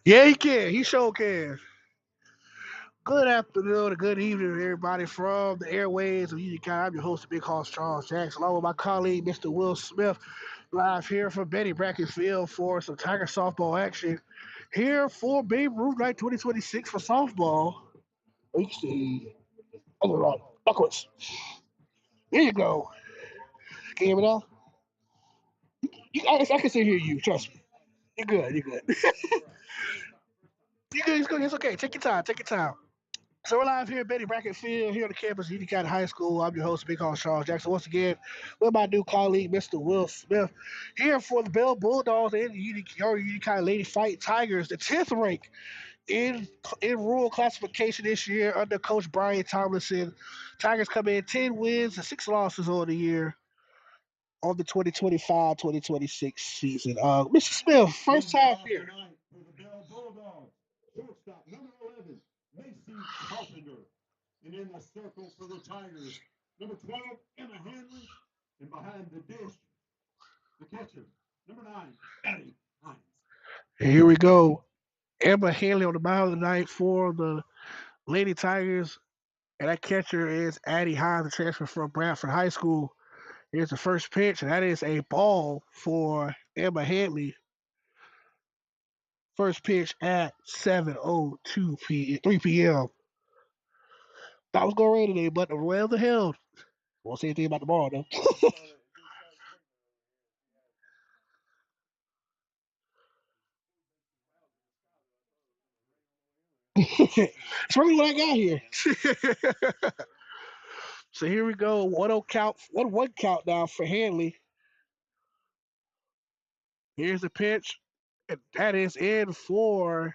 Yeah, he can. He sure can. Good afternoon and good evening, everybody, from the airways of Union County. I'm your host, Big Hoss Charles Jackson, along with my colleague, Mr. Will Smith, live here from Betty Brackett Field for some Tiger softball action. Here for Babe Ruth Night 2026 for softball. Let's see. Oh, right. Backwards. There you go. Can you hear me now? I can still hear you. Trust me. You're good. You're good. You're good. It's good. It's okay. Take your time. Take your time. So we're live here at Betty Brackett Field, here on the campus of Union County High School. I'm your host, Big Hoss Charles Jackson. Once again, with my new colleague, Mr. Will Smith, here for the Bell Bulldogs and the Union County Lady Fight Tigers, the 10th rank in rural classification this year under Coach Brian Tomlinson. Tigers come in 10 wins and 6 losses on the year on the 2025-2026 season. Mr. Smith, first time here. For the Bell Bulldogs, shortstop number 11, Macy Carpenter. And in the circle for the Tigers, number 12, Emma Hanley. And behind the dish, the catcher, number 9, Addie Hines. Here we go. Emma Hanley on the mound tonight for the Lady Tigers. And that catcher is Addie Hines, a transfer from Bradford High School. Here's the first pitch, and that is a ball for Emma Hanley. First pitch at 7:02 p. 3 p.m. Thought it was going to rain today, but the weather held. Won't say anything about tomorrow though. It's really what I got here. So here we go. 1-0 count, 1-1 count now for Hanley. Here's the pitch, and that is in for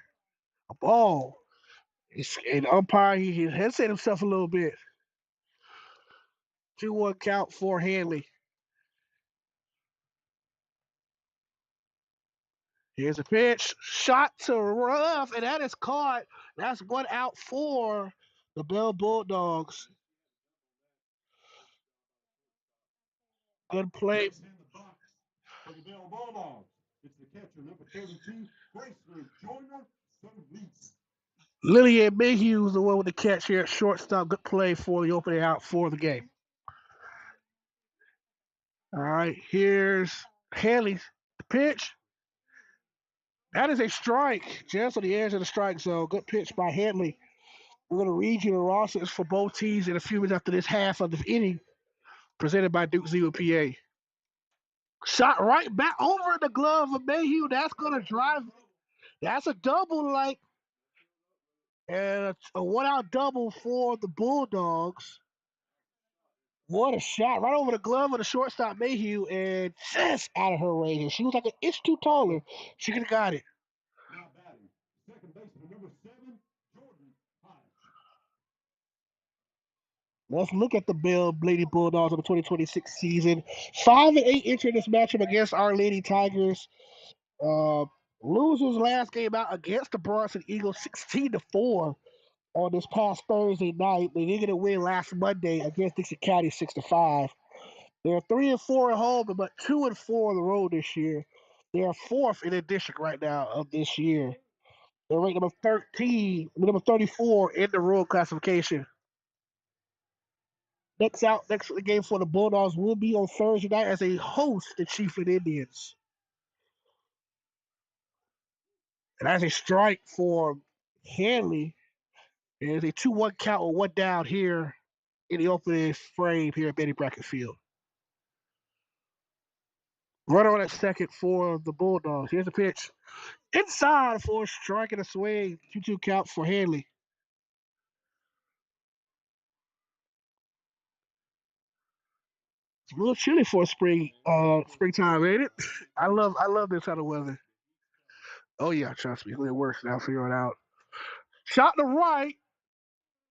a ball. And the umpire, he hesitated himself a little bit. 2-1 count for Hanley. Here's a pitch, shot to rough, and that is caught. That's one out for the Bell Bulldogs. Good play. Next in the box for the Bell Bulldogs, it's the catcher, number 32, Graceland Joyner Solis. Lillian Mayhew is the one with the catch here at shortstop. Good play for the opening out for the game. All right, here's Hanley's pitch. That is a strike, just on the edge of the strike zone. Good pitch by Hanley. We're going to read you the rosters for both teams in a few minutes after this half of the inning, presented by Duke Zero PA. Shot right back over the glove of Mayhew. That's going to drive. That's a double, and a one-out double for the Bulldogs. What a shot. Right over the glove of the shortstop Mayhew and just out of her range. She was like an inch too taller. She could have got it. Now batting, second baseman, number 7, Jordan Hines. Let's look at the Bell Lady Bulldogs of the 2026 season. 5-8 entering this matchup against our Lady Tigers. Uh, losers last game out against the Bronson Eagles 16-4 on this past Thursday night. They did get a win last Monday against Dixie County 6-5. They're 3-4 at home, but 2-4 on the road this year. They are fourth in the district right now of this year. They're ranked number 13, number 34 in the rural classification. Next game for the Bulldogs will be on Thursday night as they host the Chiefland Indians. And that's a strike for Hanley. There's a 2-1 count with one down here in the opening frame here at Betty Brackett Field. Runner on at second for the Bulldogs. Here's the pitch. Inside for a strike and a swing. 2-2 count for Hanley. It's a little chilly for springtime, ain't it? I love this kind of weather. Oh yeah, trust me, it works now. Figure it out. Shot to right,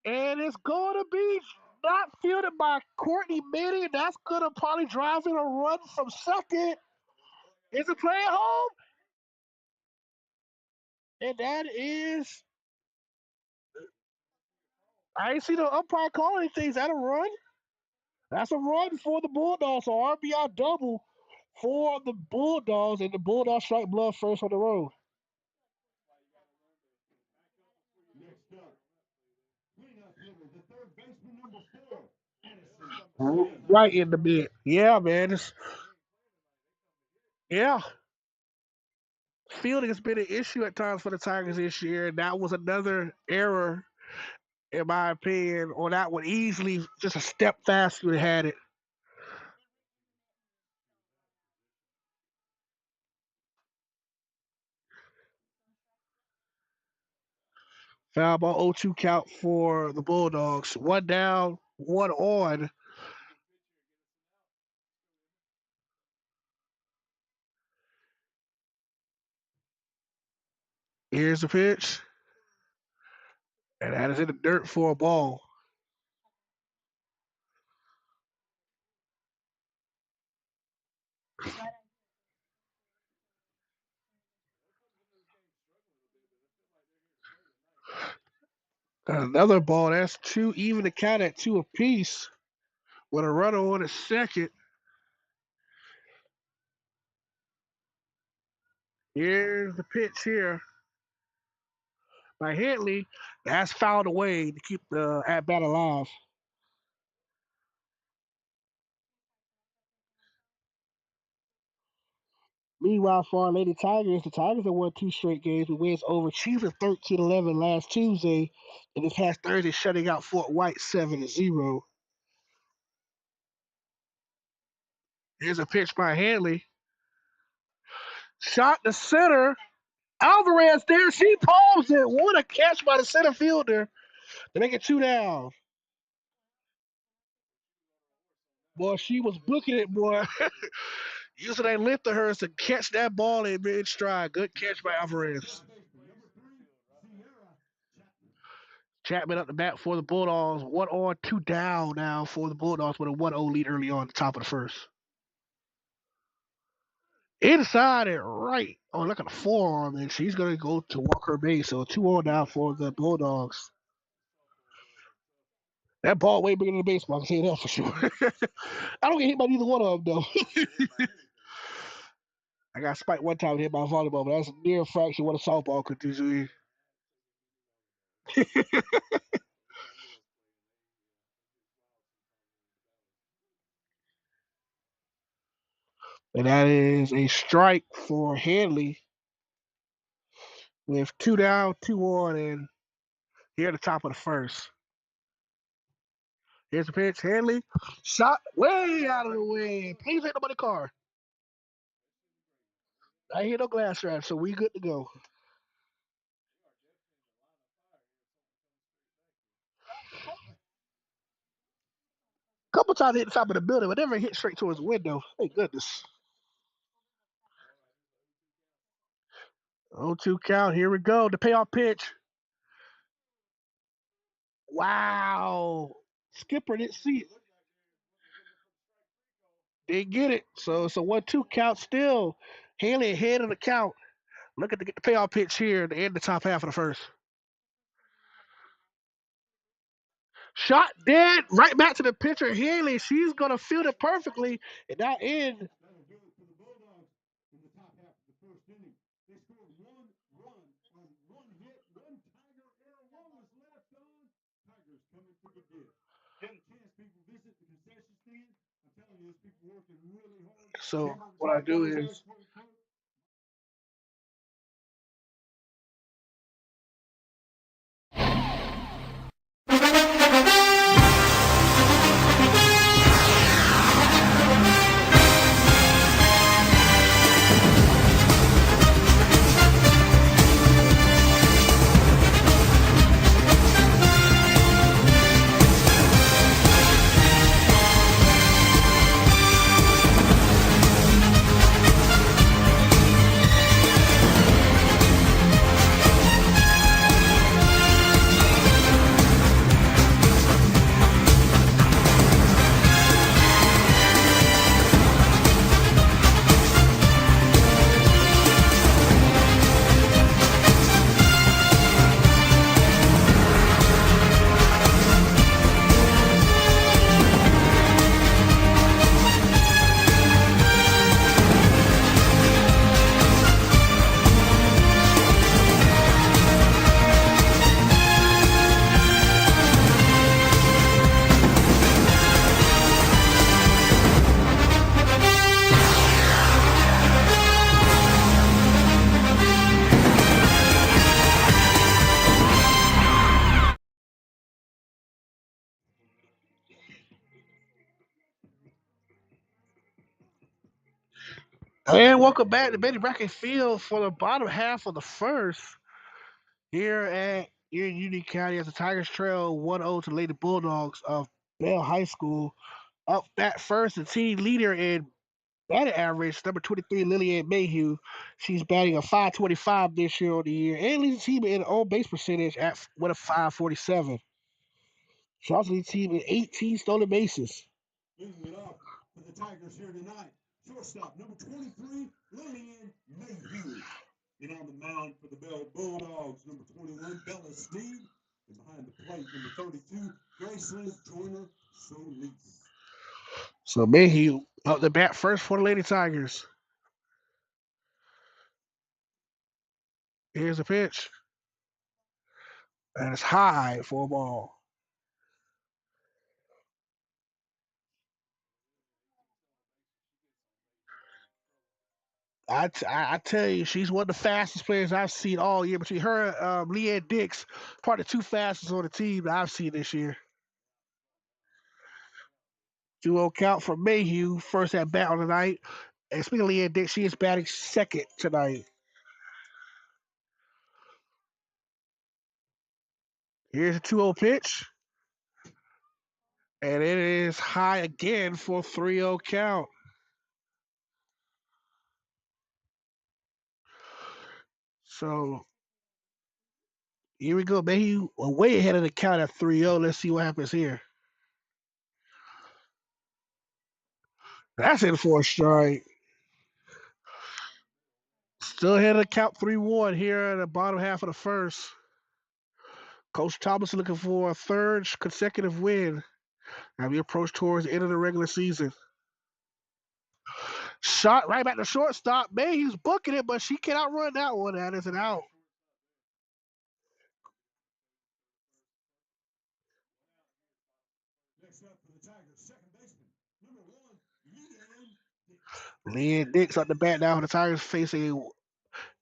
and it's going to be not fielded by Courtney Manning. That's going to probably drive in a run from second. Is it playing home? And that is, I ain't see the umpire call anything. Is that a run? That's a run for the Bulldogs. So RBI double for the Bulldogs, and the Bulldogs strike blood first on the road. shortstop, cleanup hitter, the third baseman, number 4, Addison Smith. Right in the mid. Yeah, man. Yeah. Fielding has been an issue at times for the Tigers this year, and that was another error, in my opinion, or that would easily just a step faster would have had it. Foul ball 0-2 count for the Bulldogs. One down, one on. Here's the pitch, and that is in the dirt for a ball. Another ball. That's two, even to count at two apiece with a runner on at second. Here's the pitch here by Henley. That's fouled away to keep the at bat alive. Meanwhile, for our Lady Tigers, the Tigers have won two straight games with wins over Chiefs at 13-11 last Tuesday, and this past Thursday shutting out Fort White 7-0. Here's a pitch by Hanley. Shot to center. Alvarez there. She palms it. What a catch by the center fielder to make it two down. Boy, she was booking it, boy. Using that lift of hers to catch that ball in mid stride. Good catch by Alvarez. Chapman up the bat for the Bulldogs. 1 on, 2 down now for the Bulldogs with a 1-0 lead early on the top of the first. Inside and right. Oh, look at the forearm, and she's going to go to walk her base. So 2-0 now for the Bulldogs. That ball way bigger than the baseball. I can say that for sure. I don't get hit by neither one of them, though. I got spiked one time and hit by a volleyball, but that's a near fraction what a softball could do to you. And that is a strike for Hanley with 2 down, 2 on, and here at the top of the first. Here's the pitch. Hanley shot way out of the way. Please ain't nobody car. I hear no glass strap, so we good to go. Couple times hit the top of the building, but never hit straight towards the window. Thank goodness. 0-2 count. Here we go. The payoff pitch. Wow. Skipper didn't see it. Didn't get it. So it's a 1-2 count still. Haley ahead of the count. Looking to get the payoff pitch here to end the top half of the first. Shot dead. Right back to the pitcher, Haley. She's going to field it perfectly. And that end. That'll do it for the Bulldogs in the top half of the first inning. They scored 1 run on 1 hit, 1 Tiger error, 1 was left on. Tigers coming for the gift. Get a chance, people, visit the concession stand. I'm telling you, these people working really hard. So what I do is And welcome back to Betty Bracket Field for the bottom half of the first here in Union County as the Tigers trail 1-0 to the Lady Bulldogs of Bell High School. Up that first, the team leader in batting average, number 23, Lillian Mayhew. She's batting a 525 this year on the year and leads the team in on base percentage with a 547. She also leads the team in 18 stolen bases. Leading it off for the Tigers here tonight. Shortstop, number 23, Lillian Mayhew. And on the mound for the Bell Bulldogs, number 21, Bella Steed. And behind the plate, number 32, Graceland Joyner Solis. So Mayhew up the bat first for the Lady Tigers. Here's a pitch. And it's high for a ball. I tell you, she's one of the fastest players I've seen all year. Between her and Leanne Dix, probably the two fastest on the team that I've seen this year. 2-0 count for Mayhew, first at bat on the night. And speaking of Leanne Dix, she is batting second tonight. Here's a 2-0 pitch. And it is high again for a 3-0 count. So here we go. Mayhew way ahead of the count at 3-0. Let's see what happens here. That's in for a strike. Still ahead of the count 3-1 here in the bottom half of the first. Coach Thomas looking for a third consecutive win as we approach towards the end of the regular season. Shot right back to shortstop. Mayhew's booking it, but she cannot run that one. That is an out. Next up for the Tigers, second baseman, number 1, Leanne Dix. Leanne Dix on the bat now. The Tigers facing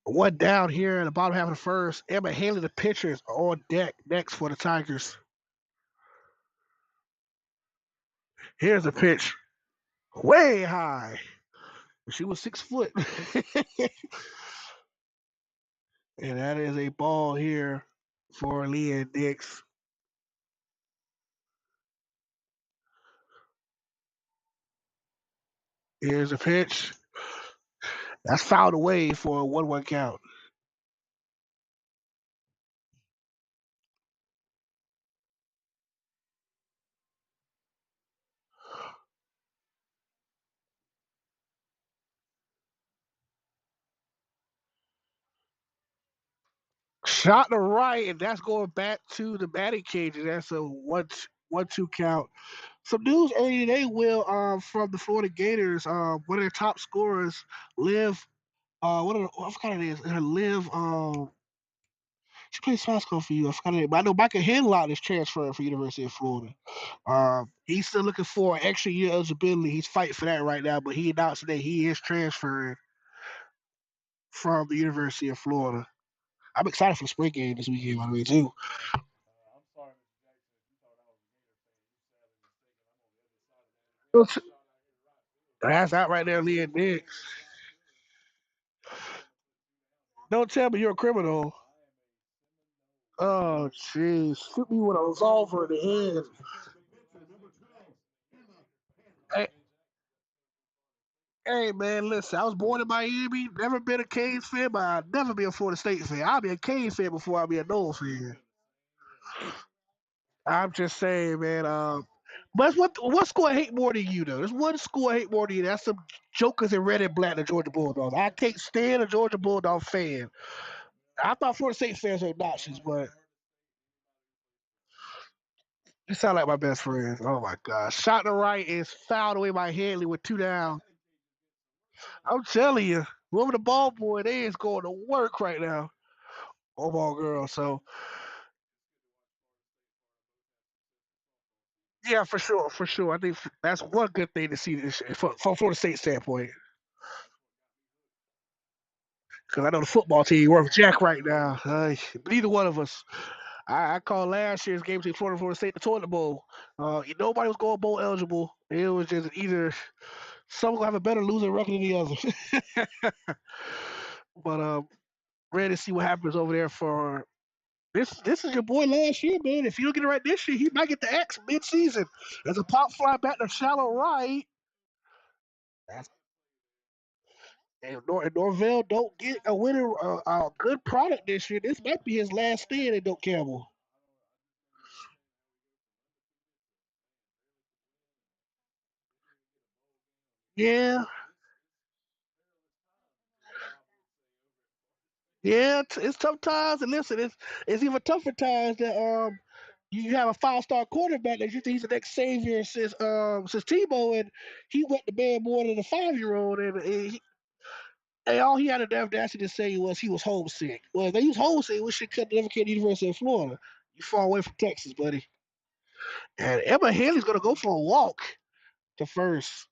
one down here in the bottom half of the first. Emma Haley, the pitcher, is on deck next for the Tigers. Here's a pitch. Way high. She was 6 foot. And that is a ball here for Leanne Dix. Here's a pitch. That's fouled away for a 1-1 count. Shot to right, and that's going back to the batting cages. That's a 1-2 count. Some news earlier today, Will, from the Florida Gators. One of their top scorers, Liv. I forgot her name. Her Liv. She plays basketball for you. I forgot her name, but I know Michael Henlot is transferring for University of Florida. He's still looking for an extra year eligibility. He's fighting for that right now, but he announced today he is transferring from the University of Florida. I'm excited for the spring game this weekend, by the way, too. I'm sorry, Mr. Jackson, if you thought I was a Gator fan, you sadly mistaken. I'm on the other side of that. Way Don't out t- shot out here right field. That's out right there, Leah Right Diggs. field in right center. Almost put 2 down here. Don't tell me you're a criminal. I am a Seminole. Oh, jeez. Shoot me with a revolver in the head. The pitcher, number 12, Emma Hey, hey, man, listen. I was born in Miami. Never been a Canes fan, but I'll never be a Florida State fan. I'll be a Canes fan before I'll be a Noles fan. I'm just saying, man. But what school I hate more than you, though? There's one school I hate more than you. That's some jokers in red and black, the Georgia Bulldogs. I can't stand a Georgia Bulldog fan. I thought Florida State fans are obnoxious, but you sound like my best friend. Oh my gosh. Shot to right is fouled away by Headley with 2 down. I'm telling you, whoever the ball boy they is going to work right now. Oh ball girl. So yeah, for sure, for sure. I think that's one good thing to see this from Florida State standpoint. Because I know the football team worth Jack right now. Neither one of us. I called last year's game between Florida and Florida State the toilet bowl. Nobody was going bowl eligible. It was just either Some will have a better losing record than the other. But ready to see what happens over there for this. This is your boy last year, man. If you don't get it right this year, he might get the X mid-season. As a pop fly back to shallow right. That's, and Norvell don't get a winner, a good product this year. This might be his last stand at Doak Campbell. Yeah, yeah, it's tough times. And listen, it's even tougher times that you have a 5-star quarterback that you think he's the next savior since Tebow, and he went to bed more than a 5-year-old, and all he had the audacity to say was he was homesick. Well, if he was homesick, we should never came to the University of Florida. You far away from Texas, buddy. And Emma Haley's gonna go for a walk to first.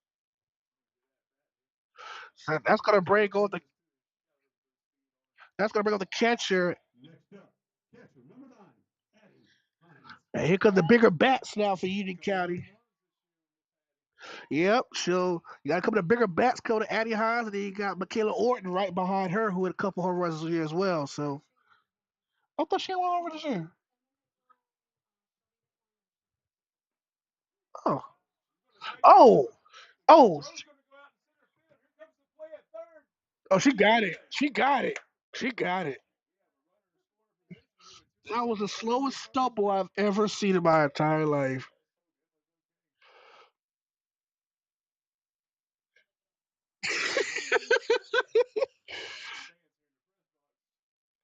So that's gonna bring on the catcher. Next up, catcher number 9, Addie Hines. And here comes the bigger bats now for Union County. Yep. So you got a couple of bigger bats coming to Addie Hines, and then you got Michaela Orton right behind her, who had a couple home runs this year as well. So I thought she had one over this year. Oh, oh, oh, oh! She got it. She got it. She got it. That was the slowest stumble I've ever seen in my entire life.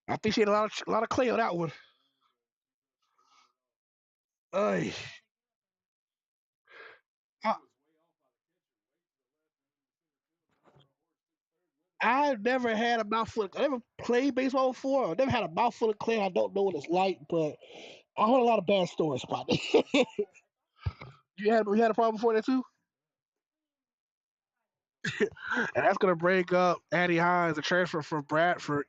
I think she had a lot of clay on that one. Ay. I, I've never had a mouthful. I never played baseball before. I never had a mouthful of clay. I don't know what it's like, but I heard a lot of bad stories about it. You had a problem before that too, and that's gonna bring up Addie Hines, a transfer from Bradford.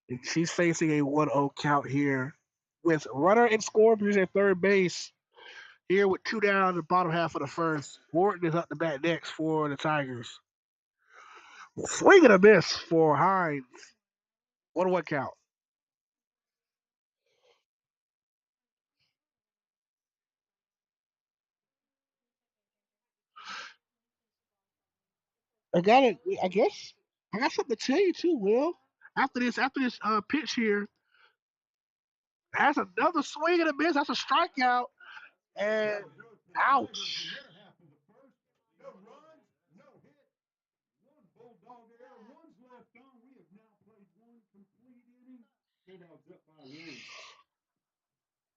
And she's facing a 1-0 count here, with runner and scorer position at third base. Here with two down in the bottom half of the first. Wharton is up to bat next for the Tigers. Swing and a miss for Hines. 1-1 count. I got it. I guess I got something to tell you too, Will. After this pitch here, that's another swing and a miss. That's a strikeout. And ouch. Half of the first, no runs, no hit, one Bulldog error, one's left on. We have now played one complete inning. Bulldogs up by 1.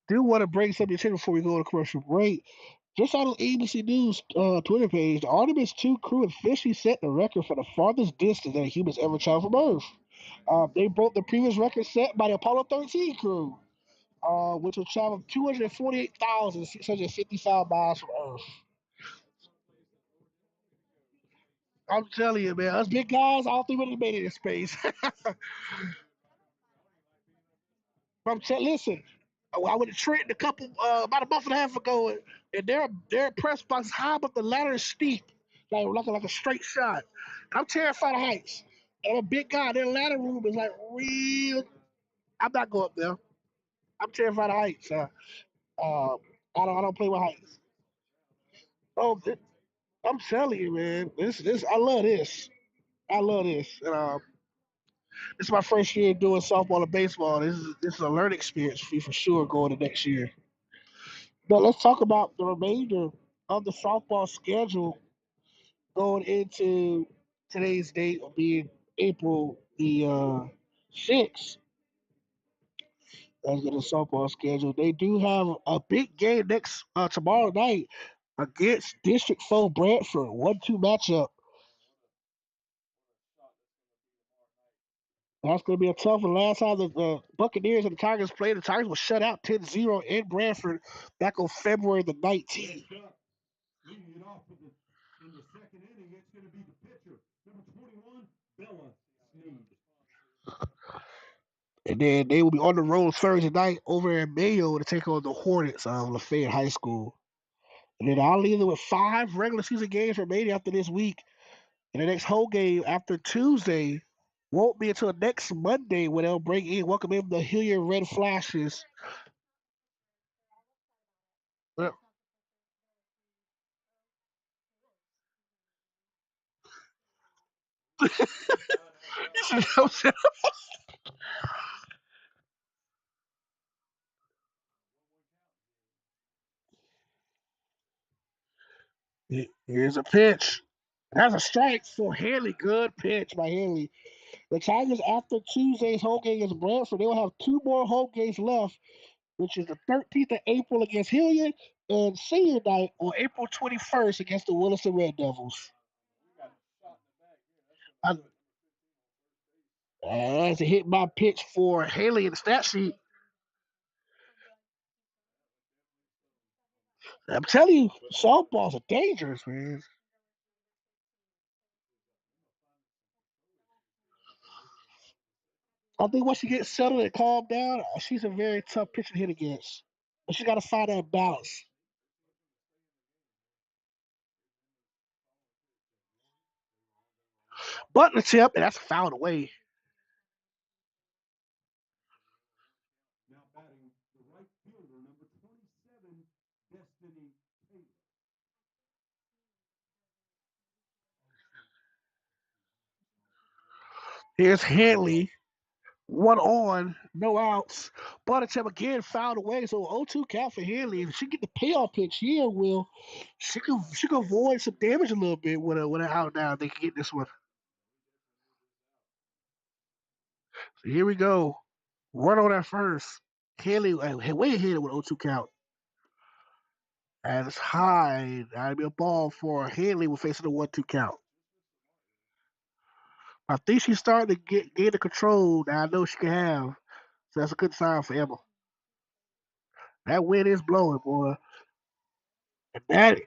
Do want to bring something to before we go to commercial break. Just on the ABC News Twitter page, the Artemis 2 crew officially set the record for the farthest distance that humans ever traveled from Earth. They broke the previous record set by the Apollo 13 crew, which was traveled 248,655 miles from Earth. I'm telling you, man, us big guys, I don't think we would have made it in space. Listen, I went to Trenton about a month and a half ago, and their press box is high, but the ladder is steep, like a straight shot. I'm terrified of heights. And I'm a big guy. Their ladder room is like real. I'm not going up there. I'm terrified of heights. I don't play with heights. Oh, I'm telling you, man. This I love this. I love this. And, this is my first year doing softball and baseball. This is a learning experience for me for sure going to next year. But let's talk about the remainder of the softball schedule going into today's date of being April the 6th. That's the softball schedule. They do have a big game next tomorrow night against District 4 Brantford. 1-2 matchup. That's going to be a tough one. Last time the Buccaneers and the Tigers played, the Tigers were shut out 10-0 in Brantford back on February the 19th. Leading it off in the second inning, it's going to be the pitcher, number 21, Bella Sneed. And then they will be on the road Thursday night over in Mayo to take on the Hornets of Lafayette High School. And then I'll leave them with 5 regular season games remaining after this week. And the next home game after Tuesday won't be until next Monday when they'll welcome in the Hilliard Red Flashes. Well, Here's a pitch. That's a strike for Hanley. Good pitch by Hanley. The Tigers, after Tuesday's home game against Brantford, they will have 2 more home games left, which is the 13th of April against Hilliard and senior night on April 21st against the Williston Red Devils. I, That's a hit by pitch for Haley in the stat sheet. I'm telling you, softballs are dangerous, man. I think once she gets settled and calmed down, she's a very tough pitcher to hit against. But she got to find that balance. Button tip, and that's fouled away. Now batting the right fielder, number 27, Destiny Taylor. Here's Hanley. One on, no outs. Butterchip again fouled away, so 0-2 count for Hanley. If she get the payoff pitch here, Will, she could avoid some damage a little bit with an out now. They can get this one. So here we go. Run on that first. Hanley way ahead with 0-2 count. And it's high. That'd be a ball for Hanley. We're facing a 1-2 count. I think she's starting to gain the control that I know she can have. So that's a good sign for Emma. That wind is blowing, boy. And that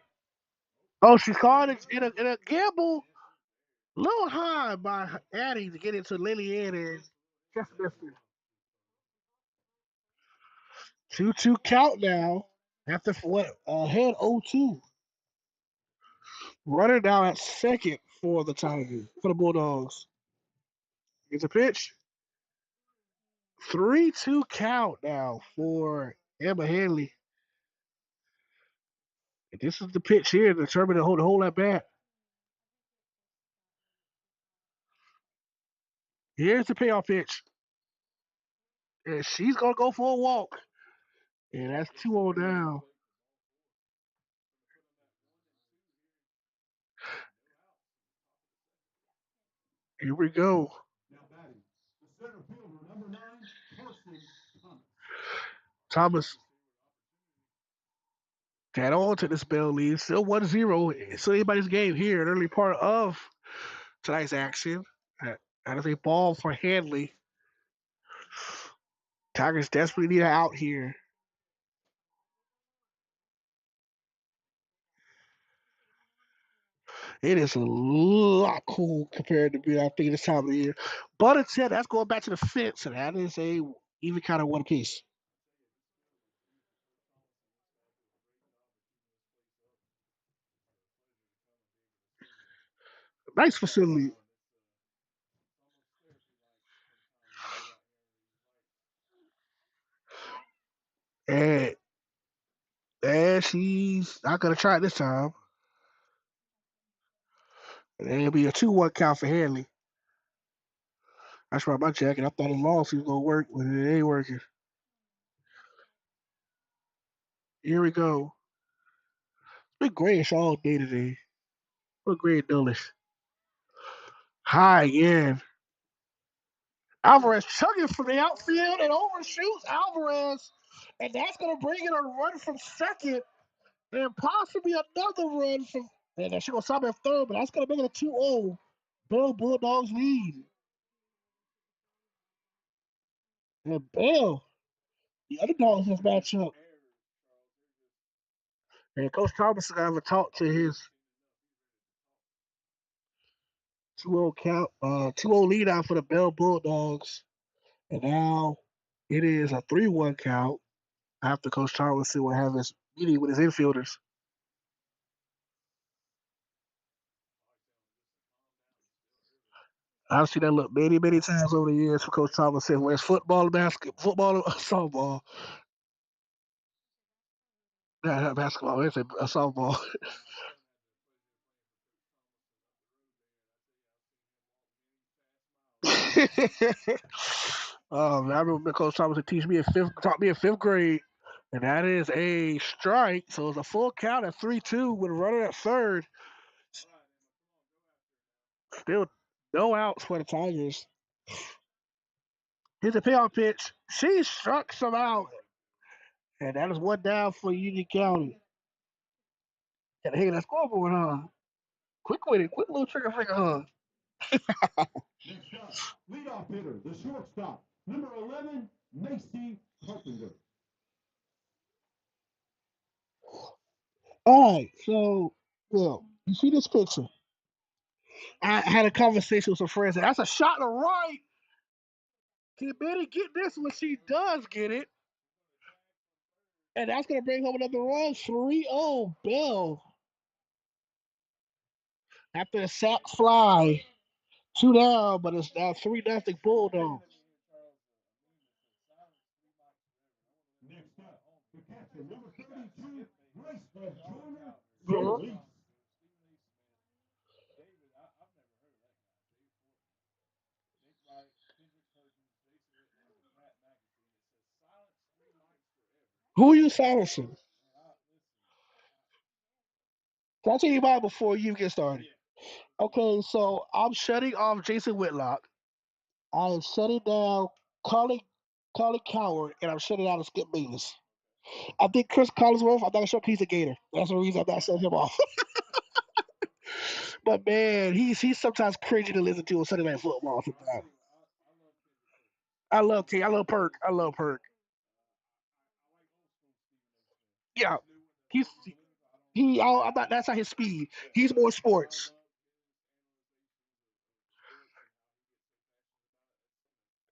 she's caught in a gamble. A little high by Addie to get into Lillian and Chester. 2-2 count now. After what ahead 0-2. Runner now at second for the Tigers, for the Bulldogs. It's a pitch. 3-2 count now for Emma Hanley. And this is the pitch here to determine to hold that bat. Here's the payoff pitch. And she's gonna go for a walk. And that's 2-0 down. Here we go. Now batting the center fielder, number 9, Carson Thomas. Thomas got on to this bell lead. Still 1-0. Still anybody's game here in the early part of tonight's action. That is a ball for Hanley. Tigers desperately need an out here. It is a lot cool compared to me, I think, this time of the year. But instead, that's going back to the fence, and that is a even kind of one piece. Nice facility. And she's not gonna try it this time. And it'll be a 2-1 count for Hanley. That's right, my jacket. I thought the loss was gonna work, but it ain't working. Here we go. It's been grayish all day today. Look gray and dullish. High again. Alvarez chugging from the outfield and overshoots Alvarez. And that's gonna bring in a run from second and possibly another run from. And she's gonna stop at third, but that's gonna make it a 2-0. Bell Bulldogs lead. And Bell, the underdogs in this matchup. And Coach Thomas is gonna have a talk to his 2-0 count, 2-0 lead out for the Bell Bulldogs. And now it is a 3-1 count after Coach Thomas will have his meeting with his infielders. I've seen that look many, many times over the years for Coach Thomas said, where's football, basketball, football, or softball? Not basketball. It's a softball. I remember Coach Thomas would taught me in fifth grade, and that is a strike. So it's a full count at 3-2 with a runner at third. Still no outs for the Tigers. Here's a payoff pitch. She struck some out, and that is one down for Union County. Got to hit that scoreboard, huh? Quick with it, quick little trigger finger, huh? Next up, leadoff hitter, the shortstop, number 11, Macy Carpenter. All right, so yeah, you see this picture? I had a conversation with some friends. And that's a shot to right. Can Betty get this when she does get it? And that's going to bring home another run. 3-0 Bell. After the sack fly. 2 down, but it's now 3-0 Bulldogs. Next up, the catcher, number 32, Graceful Joyner Mhm. Solis. Who are you silencing? Can I tell you about it before you get started? Okay, so I'm shutting off Jason Whitlock. I am shutting down Carly Coward, and I'm shutting down Skip Bayless. I think Chris Collinsworth, I'm not sure if he's a Gator. That's the reason I'm not shutting him off. But man, he's sometimes crazy to listen to on Sunday Night Football. Sometimes I love K. I love Perk. I love Perk. Yeah, he's he. I'm not. That's not his speed. He's more sports.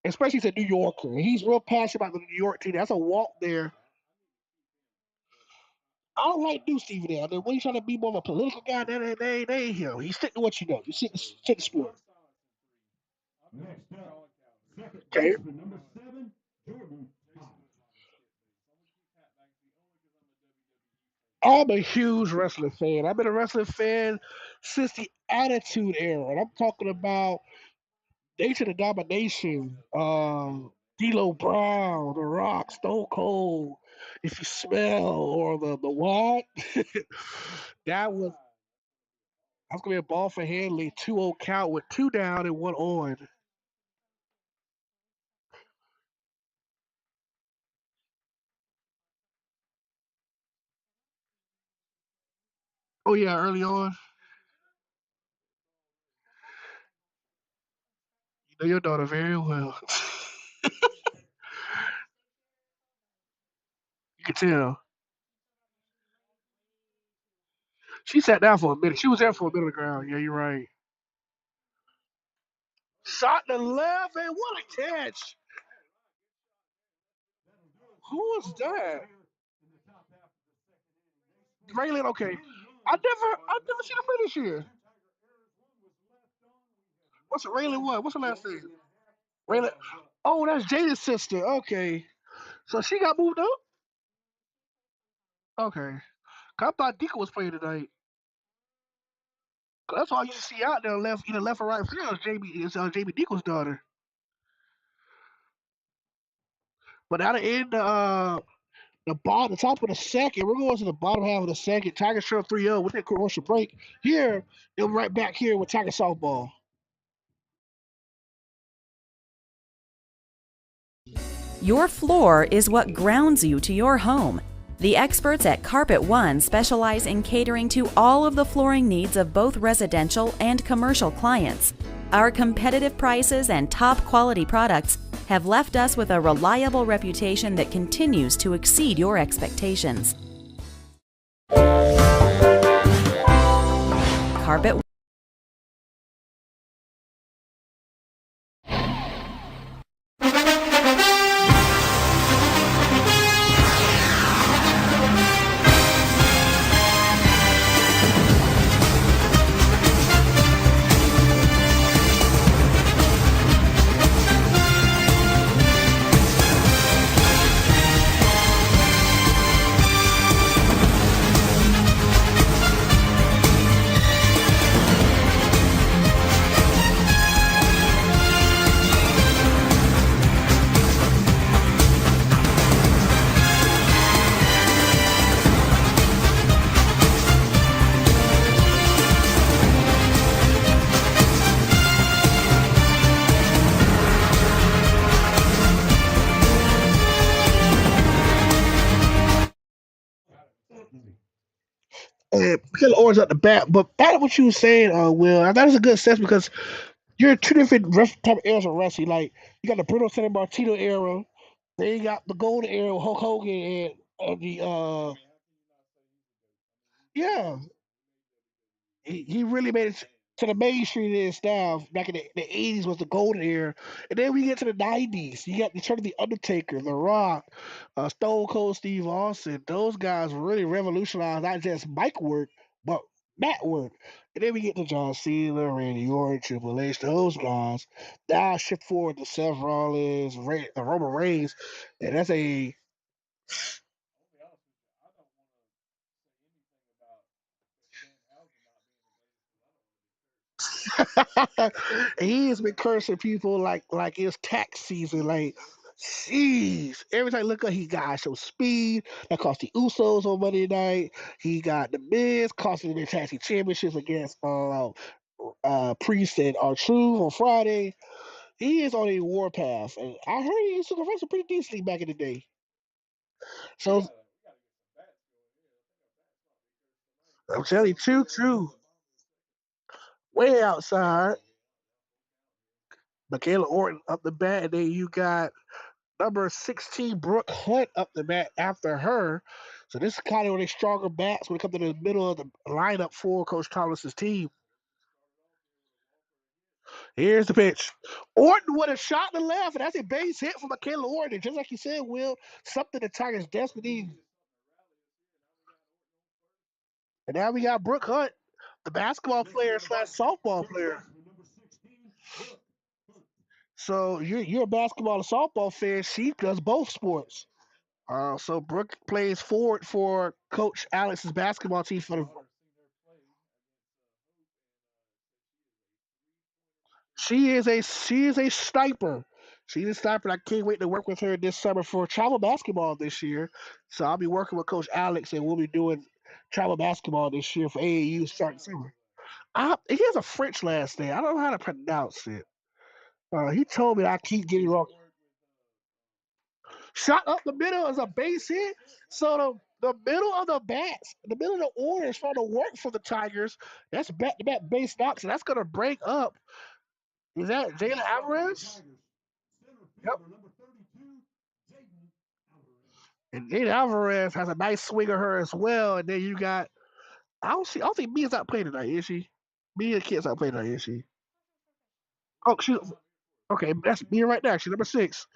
Especially as a New Yorker. He's real passionate about the New York team. That's a walk there. I don't like do Stephen A. When he's trying to be more of a political guy, they ain't him. He stick to what you know. You stick to sport. Next up, second Okay. baseman, number 7, Jordan Todd. I'm a huge wrestling fan. I've been a wrestling fan since the Attitude Era, and I'm talking about Nation of Domination, D'Lo Brown, The Rock, Stone Cold, If You Smell, or the what? That's gonna be a ball for Hanley, 2-0 count with 2 down and 1 on. Oh yeah, early on. You know your daughter very well. You can tell. She sat down for a minute. She was there for a minute on the ground. Yeah, you're right. Shot to left, and what a catch! Who was that? Raylan, okay. I never seen her finish here. What's it, Raylan what? What's her last name? Raylan. Oh, that's Jada's sister. Okay. So she got moved up? Okay. I thought Deacon was playing tonight. 'Cause that's all you see out there left, either left or right field is Jamie Deacon's daughter. But out of in the top of the second, we're going to the bottom half of the second. Tigers trail 3-0 with that commercial break. Here, they'll be right back here with Tiger softball. Your floor is what grounds you to your home. The experts at Carpet One specialize in catering to all of the flooring needs of both residential and commercial clients. Our competitive prices and top quality products have left us with a reliable reputation that continues to exceed your expectations. Carpet And kill orange at the bat. But back to what you were saying, Will, and that is a good sense because you're two different type of eras of wrestling. Like you got the Bruno San Martino era, then you got the golden era with Hulk Hogan and the yeah, he really made it to the mainstream it is now. Back in the 80s was the golden era. And then we get to the 90s. You got the turn of The Undertaker, The Rock, Stone Cold Steve Austin. Those guys really revolutionized not just mic work, but mat work. And then we get to John Cena, Randy Orton, Triple H, those guys. Now shift forward to Seth Rollins, Roman Reigns. And that's a he has been cursing people like it's tax season. Like, jeez. Every time I look up, he got some speed that cost the Usos on Monday night. He got the Miz costing them their tag team championships against Priest and R-Truth on Friday. He is on a warpath, and I heard he used to wrestle pretty decently back in the day. So I'm telling you, true, way outside. Michaela Orton up the bat, and then you got number 16, Brooke Hunt, up the bat after her. So this is kind of one of the stronger bats when it comes to the middle of the lineup for Coach Thomas's team. Here's the pitch. Orton with a shot to left, and that's a base hit for Michaela Orton. Just like you said, Will, something the Tigers desperately need. And now we got Brooke Hunt, the basketball player slash softball player. So you're a basketball and softball fan. She does both sports. So Brooke plays forward for Coach Alex's basketball team for the. She is a sniper. She's a sniper. I can't wait to work with her this summer for travel basketball this year. So I'll be working with Coach Alex, and we'll be doing travel basketball this year for AAU starting summer. He has a French last name. I don't know how to pronounce it. He told me I keep getting wrong. Shot up the middle is a base hit. So the middle of the bats, the middle of the order is starting to work for the Tigers. That's back to back base knocks, and that's going to break up. Is that Jalen Alvarez? Yep. And Jalen Alvarez has a nice swing of her as well. And then you got I don't think Mia's not playing tonight, is she? Mia Kid's not playing tonight, is she? Oh, she okay. That's Mia right there. She's number 6.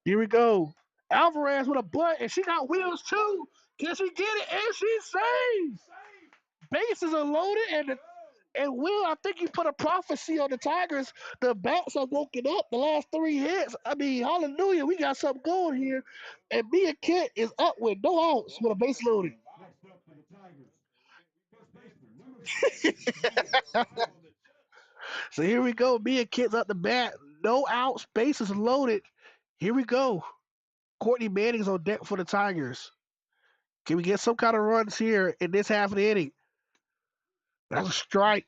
Here we go. Alvarez with a butt, and she got wheels too. Can she get it? And she saves. Bases are loaded, and Will, I think you put a prophecy on the Tigers. The bats are woken up the last 3 hits. I mean, hallelujah, we got something going here. And Mia Kent is up with no outs with a base loaded. So here we go. Mia Kent's up the bat. No outs, bases loaded. Here we go. Courtney Manning's on deck for the Tigers. Can we get some kind of runs here in this half of the inning? That's a strike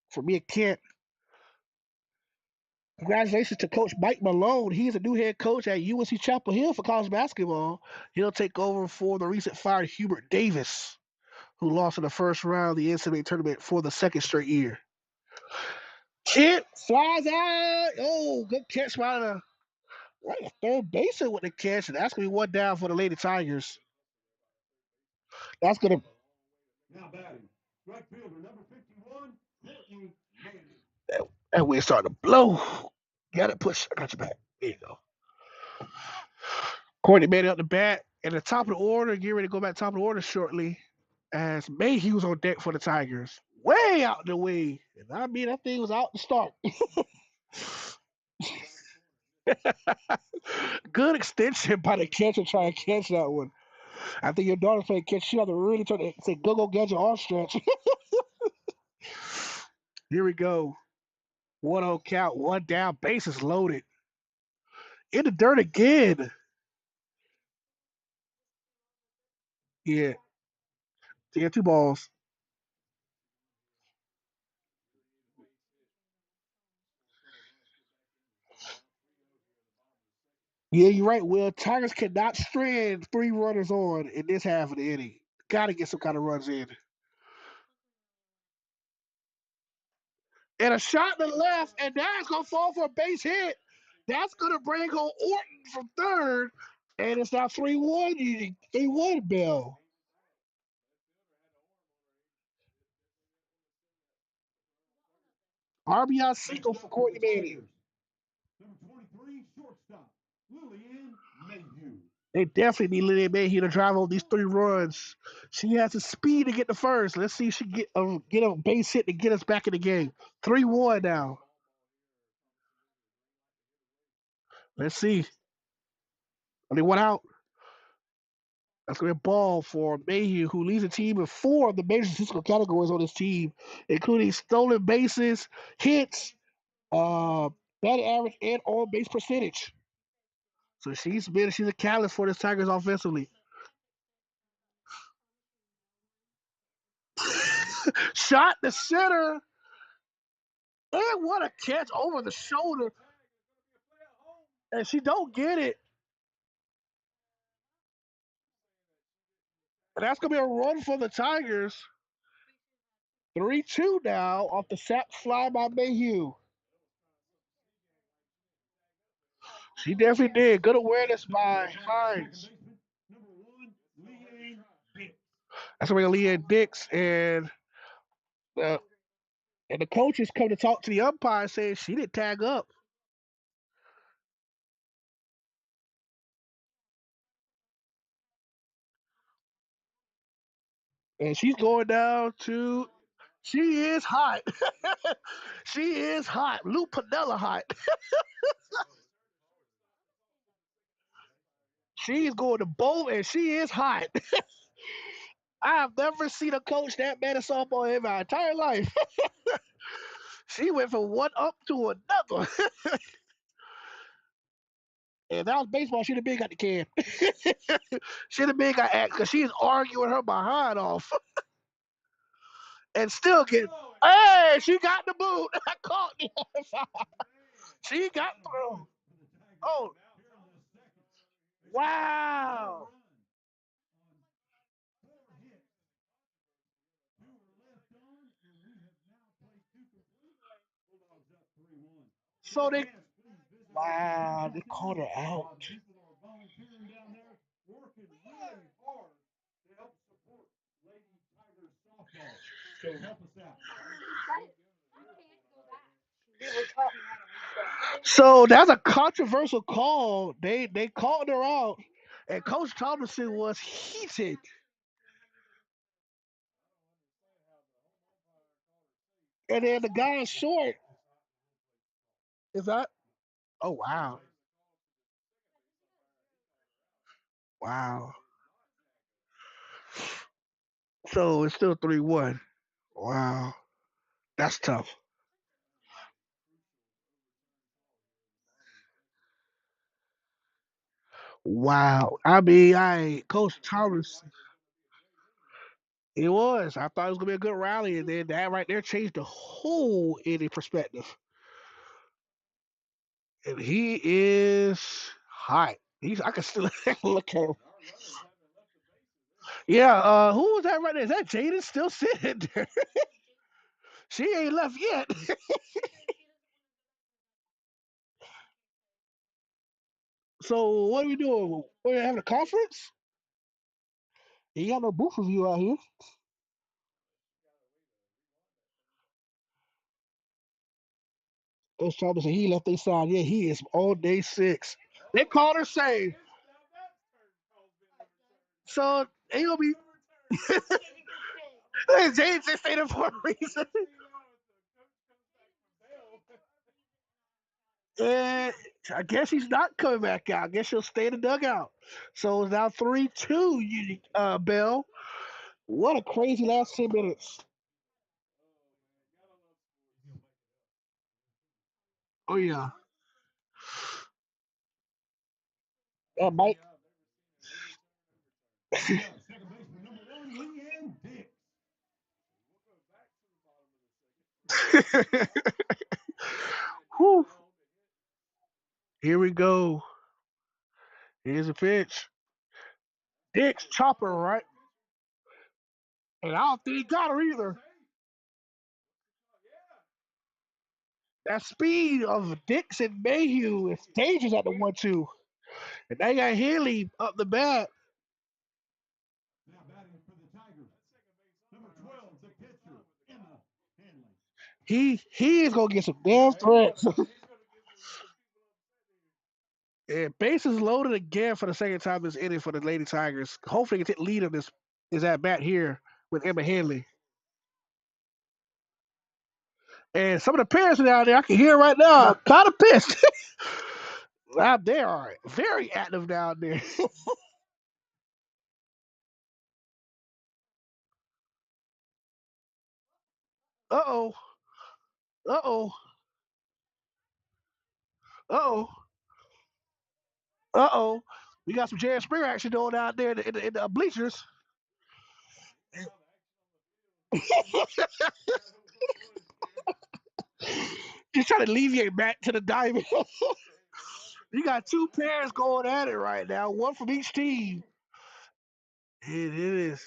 for Mia Kent. Congratulations to Coach Mike Malone. He's a new head coach at UNC Chapel Hill for college basketball. He'll take over for the recent fired Hubert Davis, who lost in the first round of the NCAA tournament for the second straight year. Kent flies out. Oh, good catch by the right third baseman with the catch, and that's gonna be one down for the Lady Tigers. That's gonna that, that wind starting to blow. Got it push. I got your back. There you go. Courtney made it up the bat. And the top of the order, get ready to go back top of the order shortly. As Mayhew's on deck for the Tigers. Way out the way. And I mean, that thing was out to start. Good extension by the catcher trying to catch that one. I think your daughter's playing catch. She had to really try to say, go, get your arm stretch. Here we go. 1-0 count, one down, bases loaded. In the dirt again. Yeah. Yeah, 2 balls. Yeah, you're right, Will. Tigers cannot strand 3 runners on in this half of the inning. Got to get some kind of runs in. And a shot to the left, and that's going to fall for a base hit. That's going to bring home Orton from third, and it's now 3-1. 3-1, Bill. RBI single for Courtney Manning. Number 23, shortstop, Lillian Mayhew. They definitely need Lillian Mayhew to drive on these 3 runs. She has the speed to get the first. Let's see if she get a base hit to get us back in the game. 3-1 now. Let's see. Only one out. That's going to be a ball for Mayhew, who leads the team in 4 of the major statistical categories on his team, including stolen bases, hits, uh, batting average, and on base percentage. So she's a catalyst for the Tigers offensively. Shot the center, and what a catch over the shoulder. And she don't get it. And that's gonna be a run for the Tigers. 3-2 now off the sack fly by Mayhew. She definitely did. Good awareness by Hines. Number 1, Leanne Dix. That's where Leanne Dix uh, and the coaches come to talk to the umpire saying she didn't tag up. And she's going down to she is hot. She is hot. Lou Panella hot. She's going to bowl and she is hot. I have never seen a coach that mad at softball in my entire life. She went from one up to another. And that was baseball. She'd have been got the can. She'd have been got act because she's arguing her behind off and still get. Hey, she got the boot. I caught the She got through. Oh, wow. So they, wow, they called her out. People are volunteering down there, working really hard to help support Lady Tigers softball. So help us out. So that's a controversial call. They called her out, and Coach Thomason was heated. And then the guy short is that? Oh wow, wow. So it's still 3-1. Wow, that's tough. Wow. I mean, Coach Thomas. It was. I thought it was gonna be a good rally, and then that right there changed the whole inning perspective. And he is hot. I can still look at him. Yeah, who was that right there? Is that Jaden still sitting there? She ain't left yet. So what are we doing? We're having a conference? You got no booth review out here. Coach Thomas said he left their side. Yeah, he is all day 6. They called her save. So ain't gonna be James just stayed there for a reason. And I guess he's not coming back out. I guess he'll stay in the dugout. So it's now 3-2, Bell. What a crazy last 10 minutes. Oh, yeah. Mike. Second baseman, number 1, Leanne Dix. Whew. Here we go. Here's a pitch. Dick's chopper, right? And I don't think he got her either. That speed of Dix and Mayhew is dangerous at the 1-2. And they got Haley up the bat. Now batting for the Tigers. Number 12, the pitcher, Emma Hanley. He is gonna get some damn threats. And bases loaded again for the second time this inning for the Lady Tigers. Hopefully, they can take lead on this is at bat here with Emma Hanley. And some of the parents down there, I can hear right now, kind of pissed. Wow, they are very active down there. Uh oh. Uh oh. Uh oh. Uh oh. We got some Jerry Springer action going out there in the bleachers. Just trying to alleviate back to the diamond. You got two pairs going at it right now, one from each team. It is.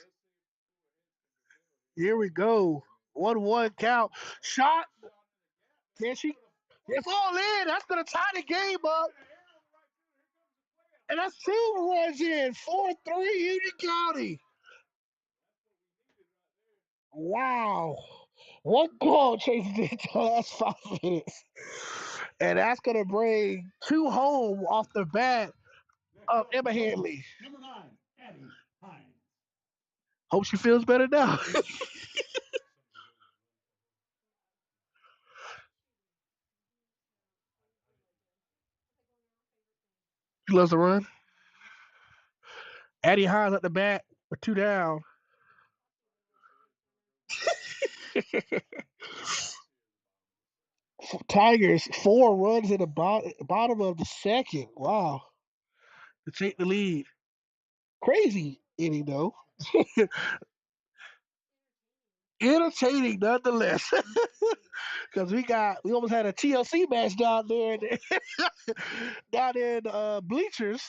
Here we go. 1-1 count. Shot. Can she? It's all in. That's going to tie the game up. And that's two runs in. 4-3 Union County. Wow. One goal chases the entire last 5 minutes. And that's going to bring two home off the bat of Emma Hanley. Number 9, Addie Hines. Hope she feels better now. She loves to run. Addie Hines at the bat with two down. Tigers, 4 runs in the bottom of the second. Wow. To take the lead. Crazy inning, though. Entertaining nonetheless. Because we almost had a TLC match down there down in bleachers.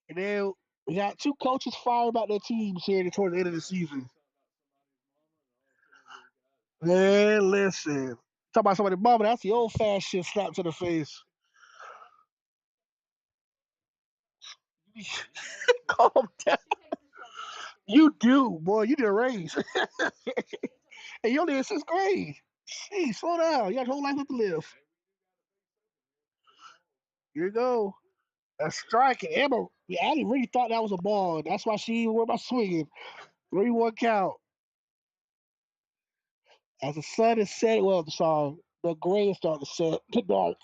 And then we got two coaches fired about their teams here toward the end of the season. Man, listen. Talk about somebody's mama, that's the old fashioned slap to the face. Calm down. You do, boy. You did a raise. And you only in 6th grade. Hey, slow down. You got your whole life left to live. Here you go. A strike. And Emma, Addie really thought that was a ball. That's why she worried about swinging. 3-1 count. As the sun is setting, well, sorry, the gray is starting to set, the dark.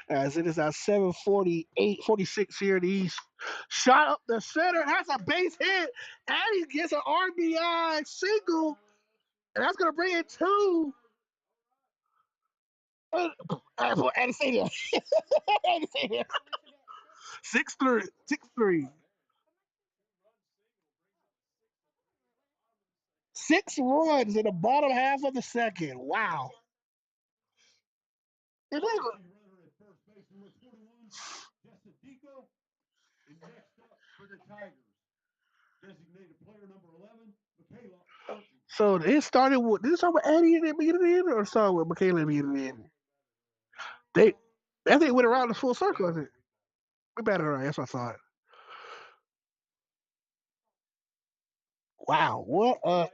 As it is at 7:46 here in the East. Shot up the center. That's a base hit. Addie gets an RBI single. And that's going to bring it to. Addie say that. Addie say that. 6-3. 6-3. 6 runs in the bottom half of the second. Wow. It is. Runner at first base, number 41, Desadico. And next up for the Tigers, designated player number 11, Michaela Burton. So it started with, did it start with Addie in the beginning or start with Michaela in the beginning? I think it went around the full circle, I think. We better right. That's what I thought. Wow. What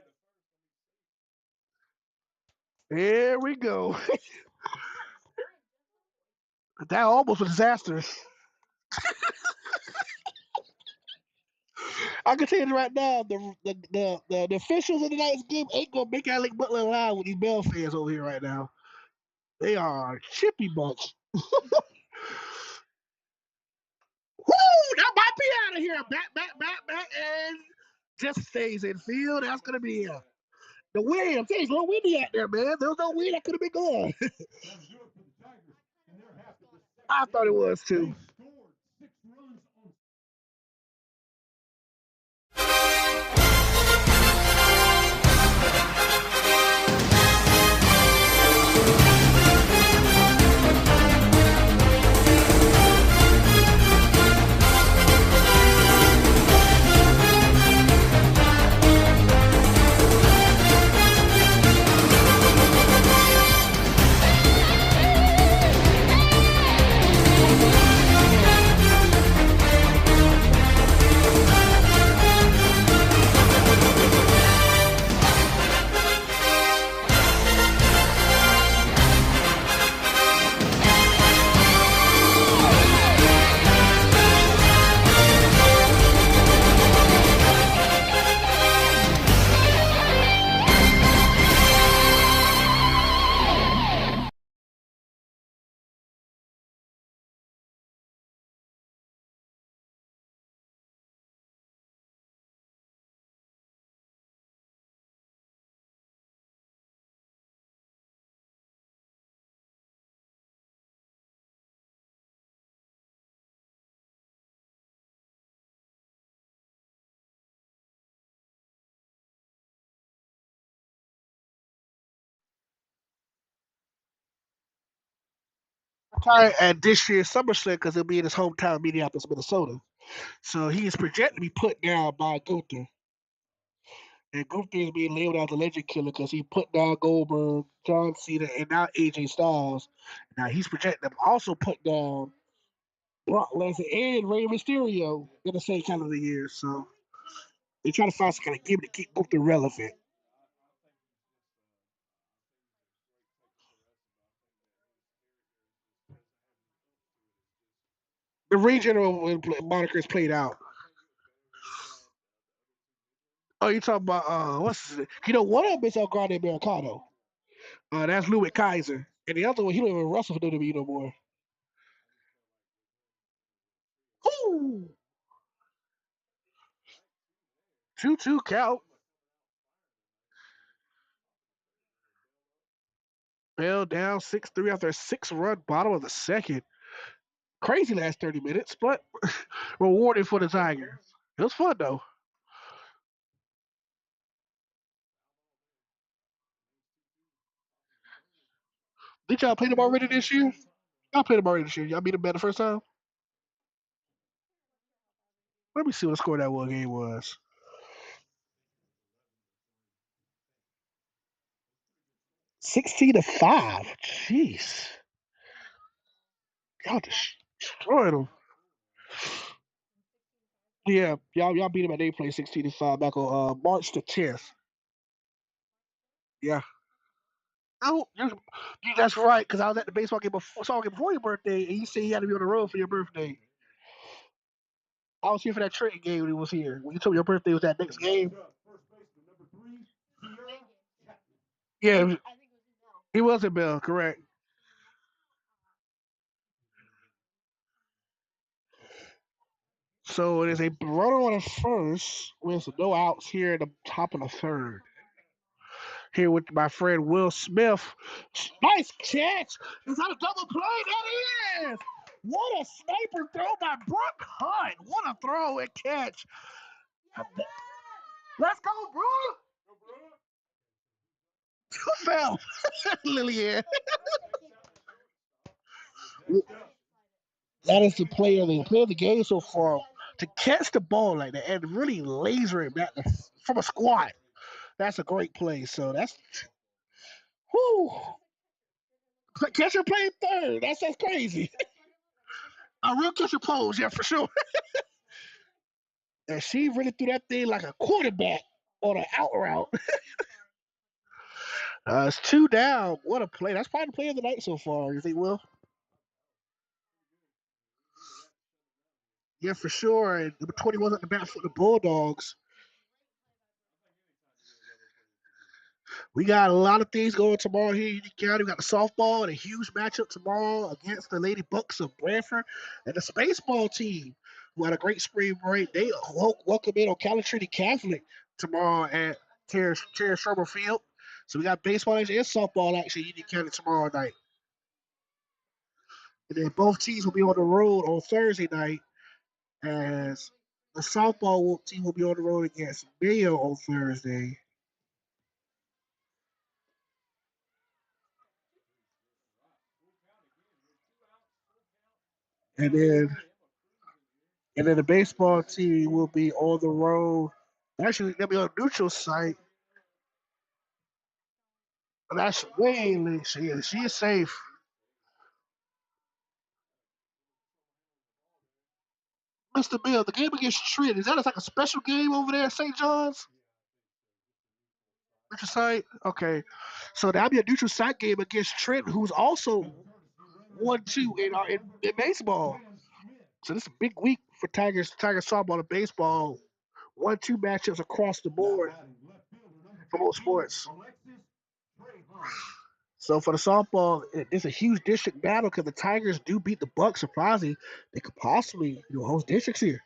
Here we go. That almost was disastrous. I can tell you right now, the officials of tonight's game ain't gonna make Alec Butler live with these Bell fans over here right now. They are a chippy bunch. Woo! That might be out of here. Back, and just stays in field. That's gonna be the wind. I'm saying it's a little windy out there, man. There was no wind that could have been going. I thought it was too. retired at this year's SummerSlam because he'll be in his hometown, Minneapolis, Minnesota. So he is projected to be put down by Gunther. And Gunther is being labeled as the legend killer because he put down Goldberg, John Cena, and now AJ Styles. Now he's projected to also put down Brock Lesnar and Rey Mysterio in the same calendar year. So they try to find some kind of gimmick to keep Gunther relevant. The ring general moniker is played out. Oh, you talking about what's his name? You know, one of them is El Grande Americano. That's Louis Kaiser, and the other one he don't even wrestle for WWE no more. Ooh, 2-2 count. Bell down 6-3 after a 6-run bottom of the second. Crazy last 30 minutes, but rewarding for the Tigers. It was fun though. Did y'all play them already this year? Y'all played them already this year. Y'all beat them bad the first time. Let me see what the score of that one game was. 16-5. Jeez, y'all destroyed them. Yeah, y'all beat them at they play 16-5 back on March the 10th. Yeah. Oh, that's right. Because I was at the baseball game before your birthday, and you said you had to be on the road for your birthday. I was here for that Trenton game when he was here. When you told me your birthday was that next game. Yeah, he was in Bell, correct. So it is a runner on the first with no outs here at the top of the third. Here with my friend Will Smith. Nice catch. Is that a double play? That is. What a sniper throw by Brock Hunt. What a throw and catch. Let's go, bro. Who fell? Lillian. That is the play of the game so far. To catch the ball like that and really laser it back from a squat. That's a great play. So that's whoo. Catcher playing third. That's crazy. A real catcher pose, yeah, for sure. And she really threw that thing like a quarterback on an out route. It's two down. What a play. That's probably the play of the night so far. You think, Will? Yeah, for sure. And number 21 at the bat for the Bulldogs. We got a lot of things going tomorrow here in Union County. We got the softball and a huge matchup tomorrow against the Lady Bucks of Branford and the baseball team, who had a great spring break. They welcome in on California Catholic tomorrow at Terrace Shermer Field. So we got baseball action and softball action in Union County tomorrow night. And then both teams will be on the road on Thursday night as the softball team will be on the road against Mayo on Thursday. And then the baseball team will be on the road. Actually, they'll be on a neutral site. But that's way late. She is safe. Mr. Bill, the game against Trent, is that like a special game over there at St. John's? Neutral site? Okay. So that'll be a neutral site game against Trent, who's also 1-2 in baseball. So this is a big week for Tigers softball and baseball. 1-2 matchups across the board for most sports. So for the softball, it's a huge district battle because the Tigers do beat the Bucks. Surprisingly, they could possibly host districts here.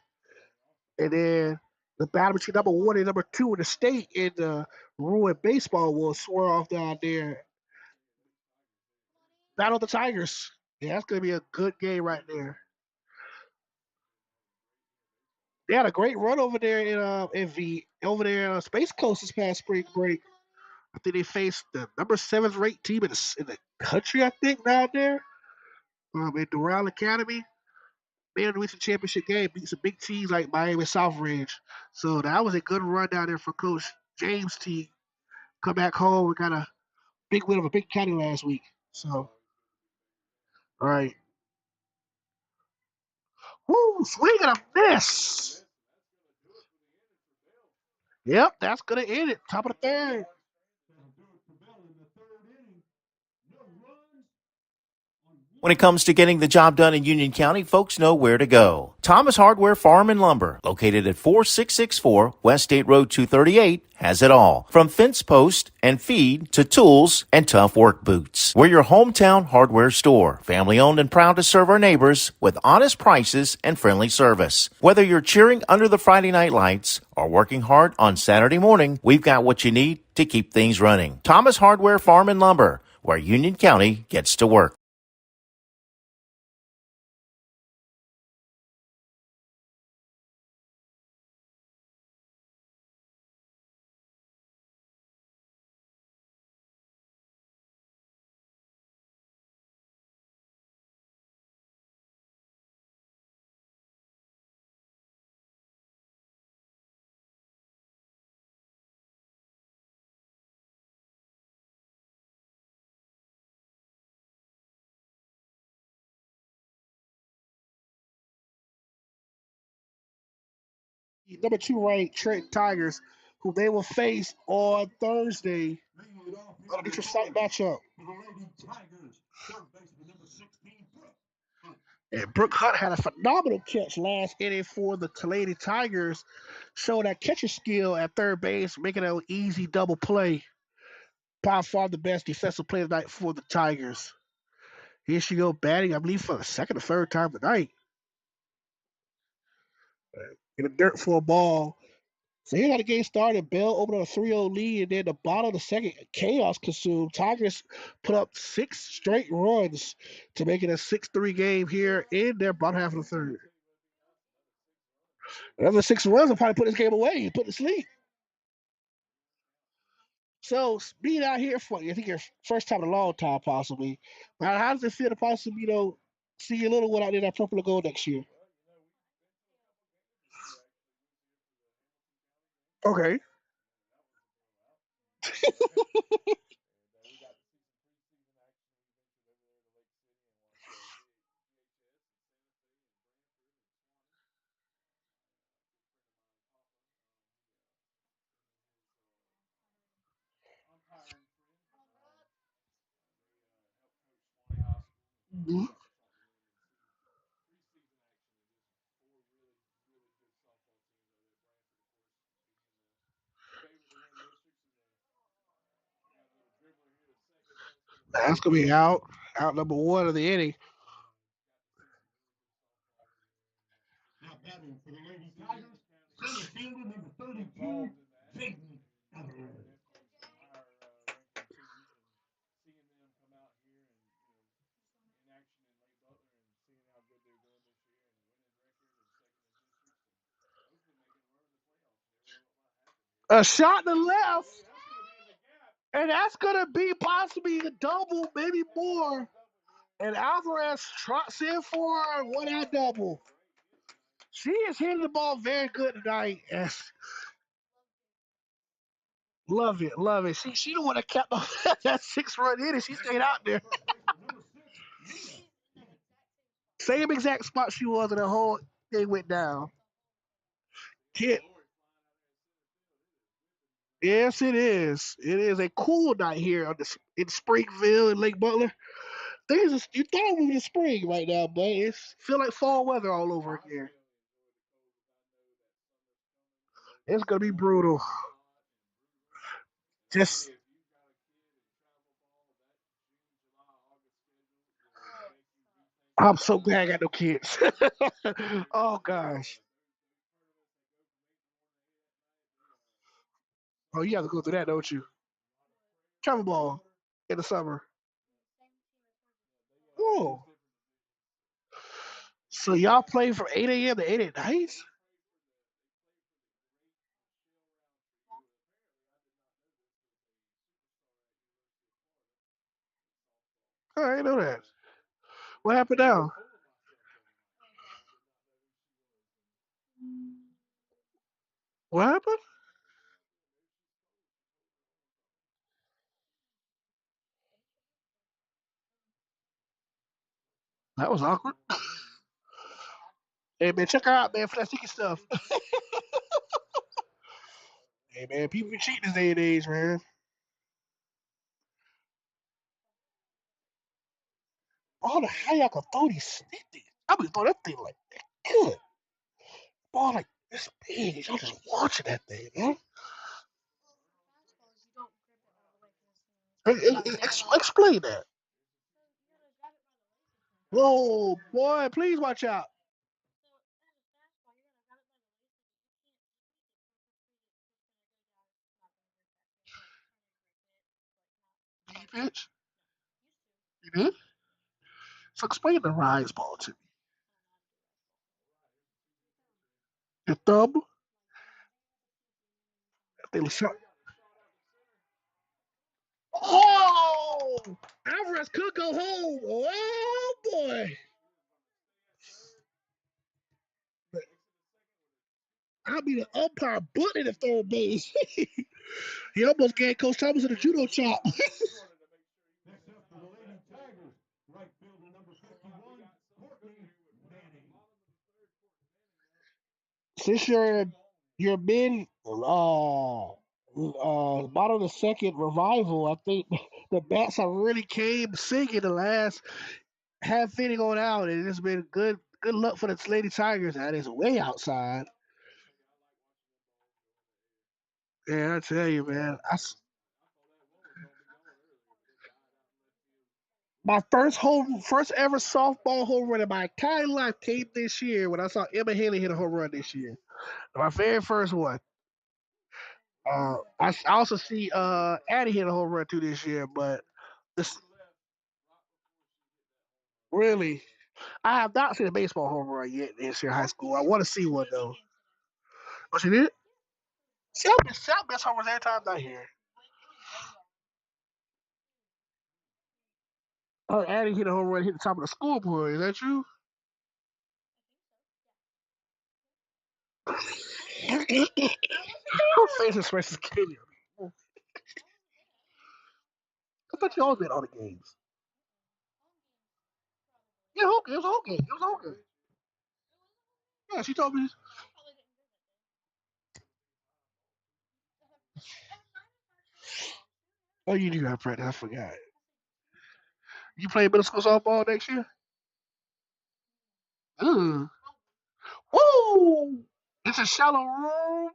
And then the battle between number 1 and number 2 in the state in the ruined baseball will swear off down there. Battle of the Tigers. Yeah, that's going to be a good game right there. They had a great run over there in Space Coast this past spring break. I think they faced the number 7th ranked team in the country. I think down there. at Doral Academy. Made the recent championship game, beat some big teams like Miami Southridge. So that was a good run down there for Coach James' team. Come back home, we got a big win over Big County last week. So, all right. Woo, swing and a miss. Yep, that's going to end it. Top of the third. That'll do it for Bell in the third inning. No runs on When it one. comes to getting the job done in Union County, folks know where to go. Thomas Hardware Farm and Lumber, located at 4664 West State Road 238, has it all. From fence post and feed to tools and tough work boots. We're your hometown hardware store, family owned and proud to serve our neighbors with honest prices and friendly service. Whether you're cheering under the Friday night lights or working hard on Saturday morning, we've got what you need to keep things running. Thomas Hardware Farm and Lumber, where Union County gets to work. Number 2 ranked Trent Tigers, who they will face on Thursday Leading it off on here a with neutral the site first matchup. for the Lady Tigers. Third baseman number 16, Brooke. And Brooke Hunt had a phenomenal catch last inning for the Lady Tigers, showing that catcher skill at third base, making an easy double play. By far the best defensive play of the night for the Tigers. Here she go batting, I believe, for the second or third time tonight. In the dirt for a ball. So here how the game started. Bell opened up a 3-0 lead, and then the bottom of the second, chaos consumed. Tigers put up 6 straight runs to make it a 6-3 game here in their bottom half of the third. Another 6 runs will probably put this game away, put to sleep. So being out here for I think your first time in a long time, possibly. Now, how does it feel to possibly, see your little one out there that purple and gold next year? Okay. Mhm. That's gonna be out number 1 of the inning. Now batting for the Lady Tigers, center fielder number 32, Jaden Alvarez. A shot to the left, and that's gonna be possibly a double, maybe more. And Alvarez trots in for a 1-out double. She is hitting the ball very good tonight. Yes. Love it, love it. She the one that kept that 6-run inning. She stayed out there. First baseman number 6, Mia. Same exact spot she was when the whole thing went down. Kid. Yes, it is. It is a cool night here in Springville and Lake Butler. You thought we were in spring right now, but it's feel like fall weather all over again. It's gonna be brutal. Just I'm so glad I got no kids. Oh gosh. Oh, you have to go through that, don't you? Travel ball in the summer. Oh, so y'all play from 8 a.m. to 8 at night? Oh, I didn't know that. What happened now? What happened? That was awkward. Hey man, check her out, man, for that sticky stuff. Hey man, people be cheating this day and age, man. All the how y'all can throw these things. I be throw that thing like that. Good. Ball like this big. Y'all just watching that thing, man. Explain that. Whoa, boy, please watch out. Did you pitch? You did? So explain the rise ball to me. Your thumb, they was shot. Oh! Alvarez could go home. Oh, boy. I'll be the umpire butting at third base. He almost gave Coach Thomas a judo chop. Next up for the Lady Tigers, right fielder number 51, Courtney Manning. Since your mid bottom of the second revival, I think the bats have really came singing the last half inning on out, and it's been good luck for the Lady Tigers. That is way outside. Yeah, I tell you, man. My first ever softball home run in my entire life came this year when I saw Emma Haley hit a home run this year. My very first one. I also see Addie hit a home run too this year, but this really I have not seen a baseball home run yet this year high school. I want to see one though. Oh, she did? South best home runs every time down here. Oh, Addie hit a home run, hit the top of the scoreboard. Is that true? Her face expression is killing me. I thought you always been all the games. Yeah, home game. It was a home game. It was a home game. Yeah, she told me. Oh, you do have practice. I forgot. You play middle school softball next year? Ooh. Woo! It's a shallow room.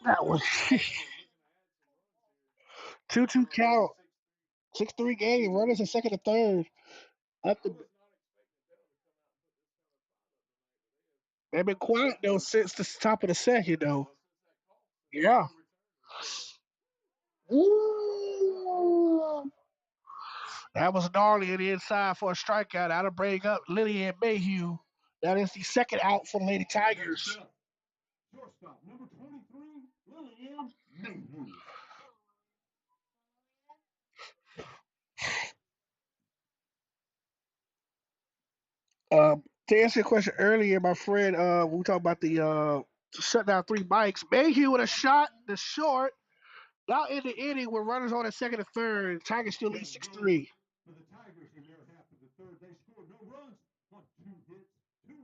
That was 2-2 count. 6-3 game. Runners in second and third. Up the, they've been quiet though since the top of the second though. Yeah. Ooh. That was gnarly on the inside for a strikeout. That'll bring up Lillian Mayhew. That is the second out for the Lady Tigers. Shortstop number 23, Lillian Mayhew. To answer your question earlier, my friend, we talked about the shut down three bikes. Mayhew with a shot, the short, not in the inning with runners on at second and third. Tigers still lead 6-3. For the Tigers in their half of the third, they scored no runs on 2 hits, 2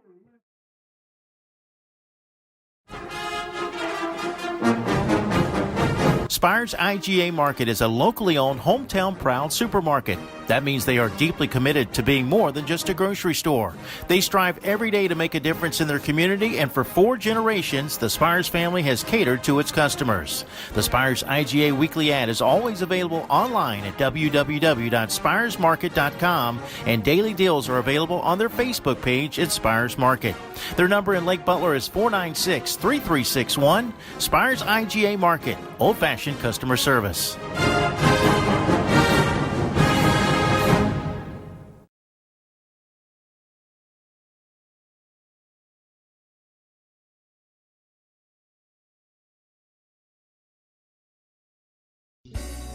earned. Spires IGA Market is a locally owned, hometown proud supermarket. That means they are deeply committed to being more than just a grocery store. They strive every day to make a difference in their community, and for 4 generations, the Spires family has catered to its customers. The Spires IGA weekly ad is always available online at www.spiresmarket.com, and daily deals are available on their Facebook page at Spires Market. Their number in Lake Butler is 496-3361. Spires IGA Market, old-fashioned customer service.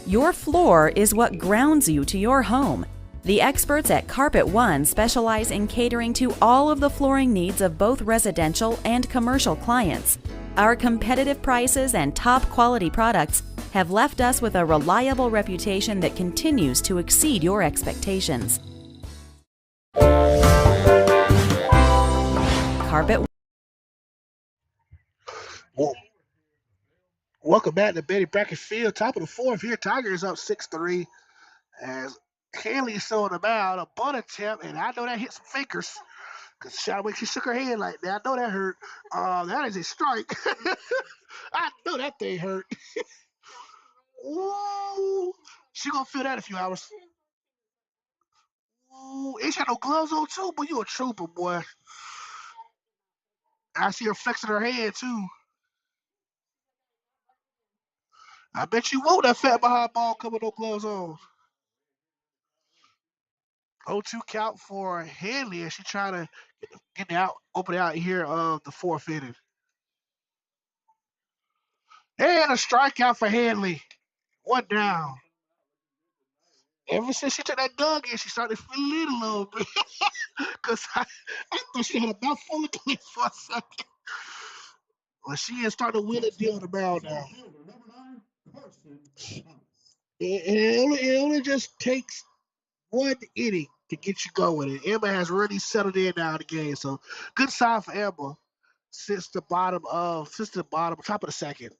Your floor is what grounds you to your home. The experts at Carpet One specialize in catering to all of the flooring needs of both residential and commercial clients. Our competitive prices and top quality products have left us with a reliable reputation that continues to exceed your expectations. Carpet. Well, welcome back to Betty Brackett Field. Top of the fourth here. Tigers up 6-3 as Haley showing them out. A bunt attempt, and I know that hit some fingers. Because Shadwick, she shook her head like that. I know that hurt. That is a strike. I know that thing hurt. Ooh. She gonna feel that in a few hours. Ooh. Ain't got no gloves on too, but you a trooper, boy. I see her flexing her hand too. I bet you won't that fat behind ball coming no gloves on. 0-2 count for Hanley as she trying to get out, open it out here of the fourth inning. And a strikeout for Hanley. One down. Ever since she took that dug in, she started to feel it a little bit. Because I thought she had a mouthful of clay for a second. Well, she is starting to wheel it deal the mound now. It only just takes one inning to get you going. And Emma has really settled in now in the game. So good sign for Emma since the top of the second.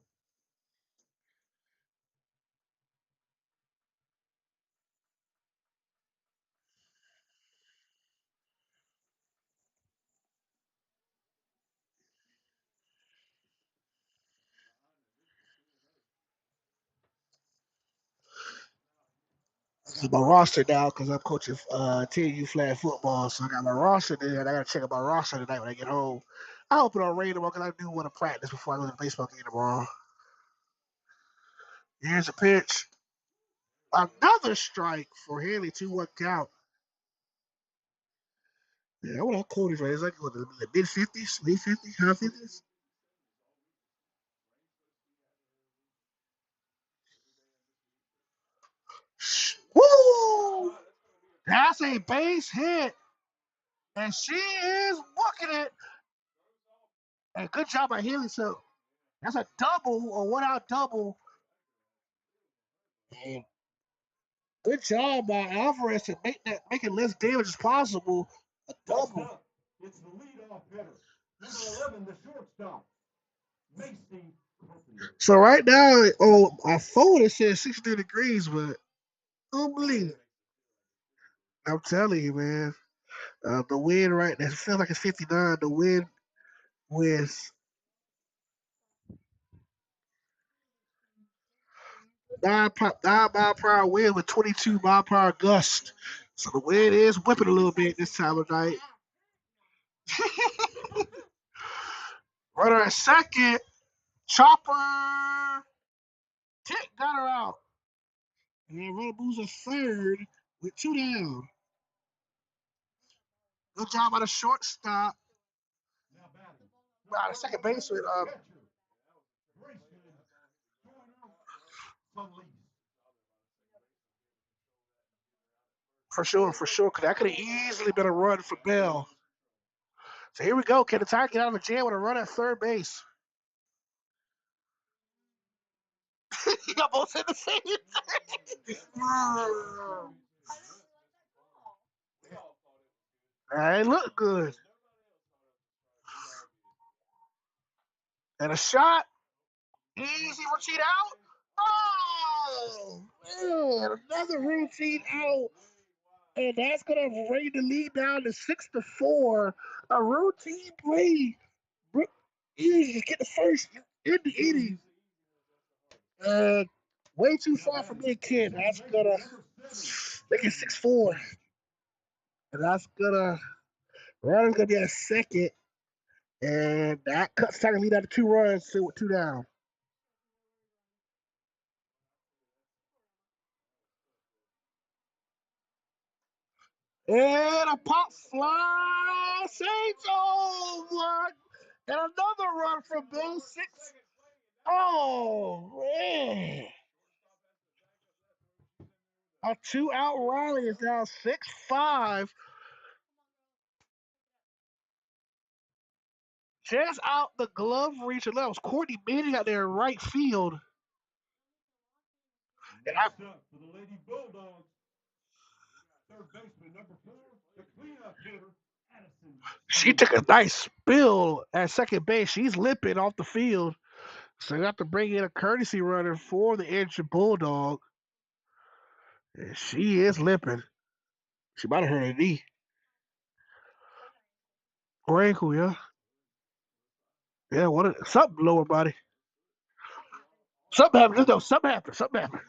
This is my roster now because I'm coaching 10U flag football. So I got my roster there, and I got to check out my roster tonight when I get home. I hope it don't rain tomorrow because I do want to practice before I go to the baseball game tomorrow. Here's a pitch. Another strike for Haley, 2-1 count. Yeah, what I quote is right. It's like what, the mid 50s, late 50s, high 50s. Woo! That's a base hit, and she is booking it. And good job by Haley. So that's a double or one out double. And good job by Alvarez to make it less damage as possible. A double. It's the leadoff hitter. Number 11, the shortstop, Macy Carpenter. So right now, my phone it says 63 degrees, but unbelievable. I'm telling you, man. The wind right now, it feels like it's 59. The wind with 9 mile per hour wind with 22 mile per hour gust. So the wind is whipping a little bit this time of night. Runner at second. Chopper. Tick got her out. And then runner moves at third with 2 down. Good job by the shortstop. By the second baseman. For sure, because that could have easily been a run for Bell. So here we go. Can the Tigers get out of the jam with a run at third base? You got both in the same thing. That look good. And a shot. Easy routine out. Oh, man. Another routine out. And that's going to bring the lead down to 6-4. A routine play. Easy. Get the first in the inning. And way too far from being kid. That's going to make it 6-4. And that's going to, runner's going to be a second. And that cuts Tiger lead out to 2 runs with 2 down. And a pop fly. Saints over. And another run from Bill 6. Oh, man. A 2-out Riley is now 6'5", just out the glove reach. And that was Courtney Manning out there in right field. And Next up for the Lady Bulldogs, third baseman number 4, the cleanup hitter, Addison she took a Sullivan. nice spill at second base. She's limping off the field. So they have to bring in a courtesy runner for the injured Bulldog. And she is limping. She might have hurt her knee or ankle, yeah. Yeah, something lower body. Something happened. No, something happened. Something happened.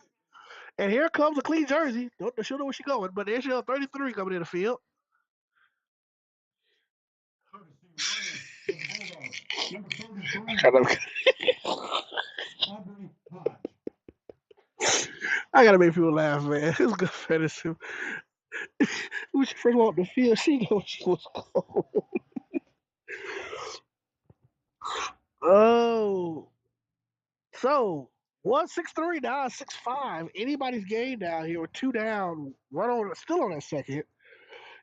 And here comes a clean jersey. Don't sure know where she's going, but there's 33 coming in the field. Courtesy runner for the Bulldogs, number I 33, gotta, Aubrey Hodge. I gotta make people laugh, man. It's good fantasy. When she first walked the field, she knew what she was called. Oh, so 163 now 6'5". Anybody's game down here with two down. Run on, still on that second.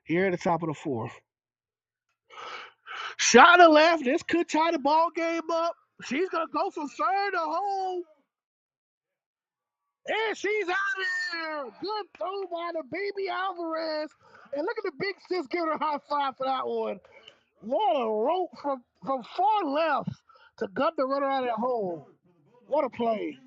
Here at the top of the fourth. Shot to the left. This could tie the ball game up. She's gonna go from third to home. And she's out of there. Good throw by the baby Alvarez. And look at the big sis giving her a high five for that one. What a rope from far left to gut the runner out at home. What a play.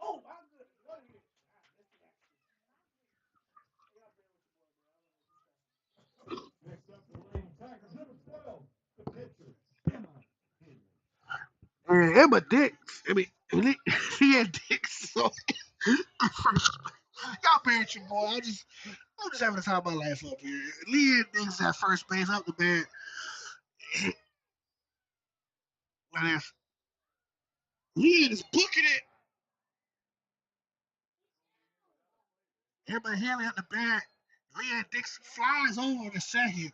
Oh my goodness. Next up for the Lady Tigers, number 12, the pitcher, Emma Henry. And Emma Dix. I mean, she had Dix. So y'all parent your boy. I'm just having the time of my life up here. Leah Dix at first base up the bat. And if Leah is booking it, Emma Henry at the bat. Leah Dix flies over the second.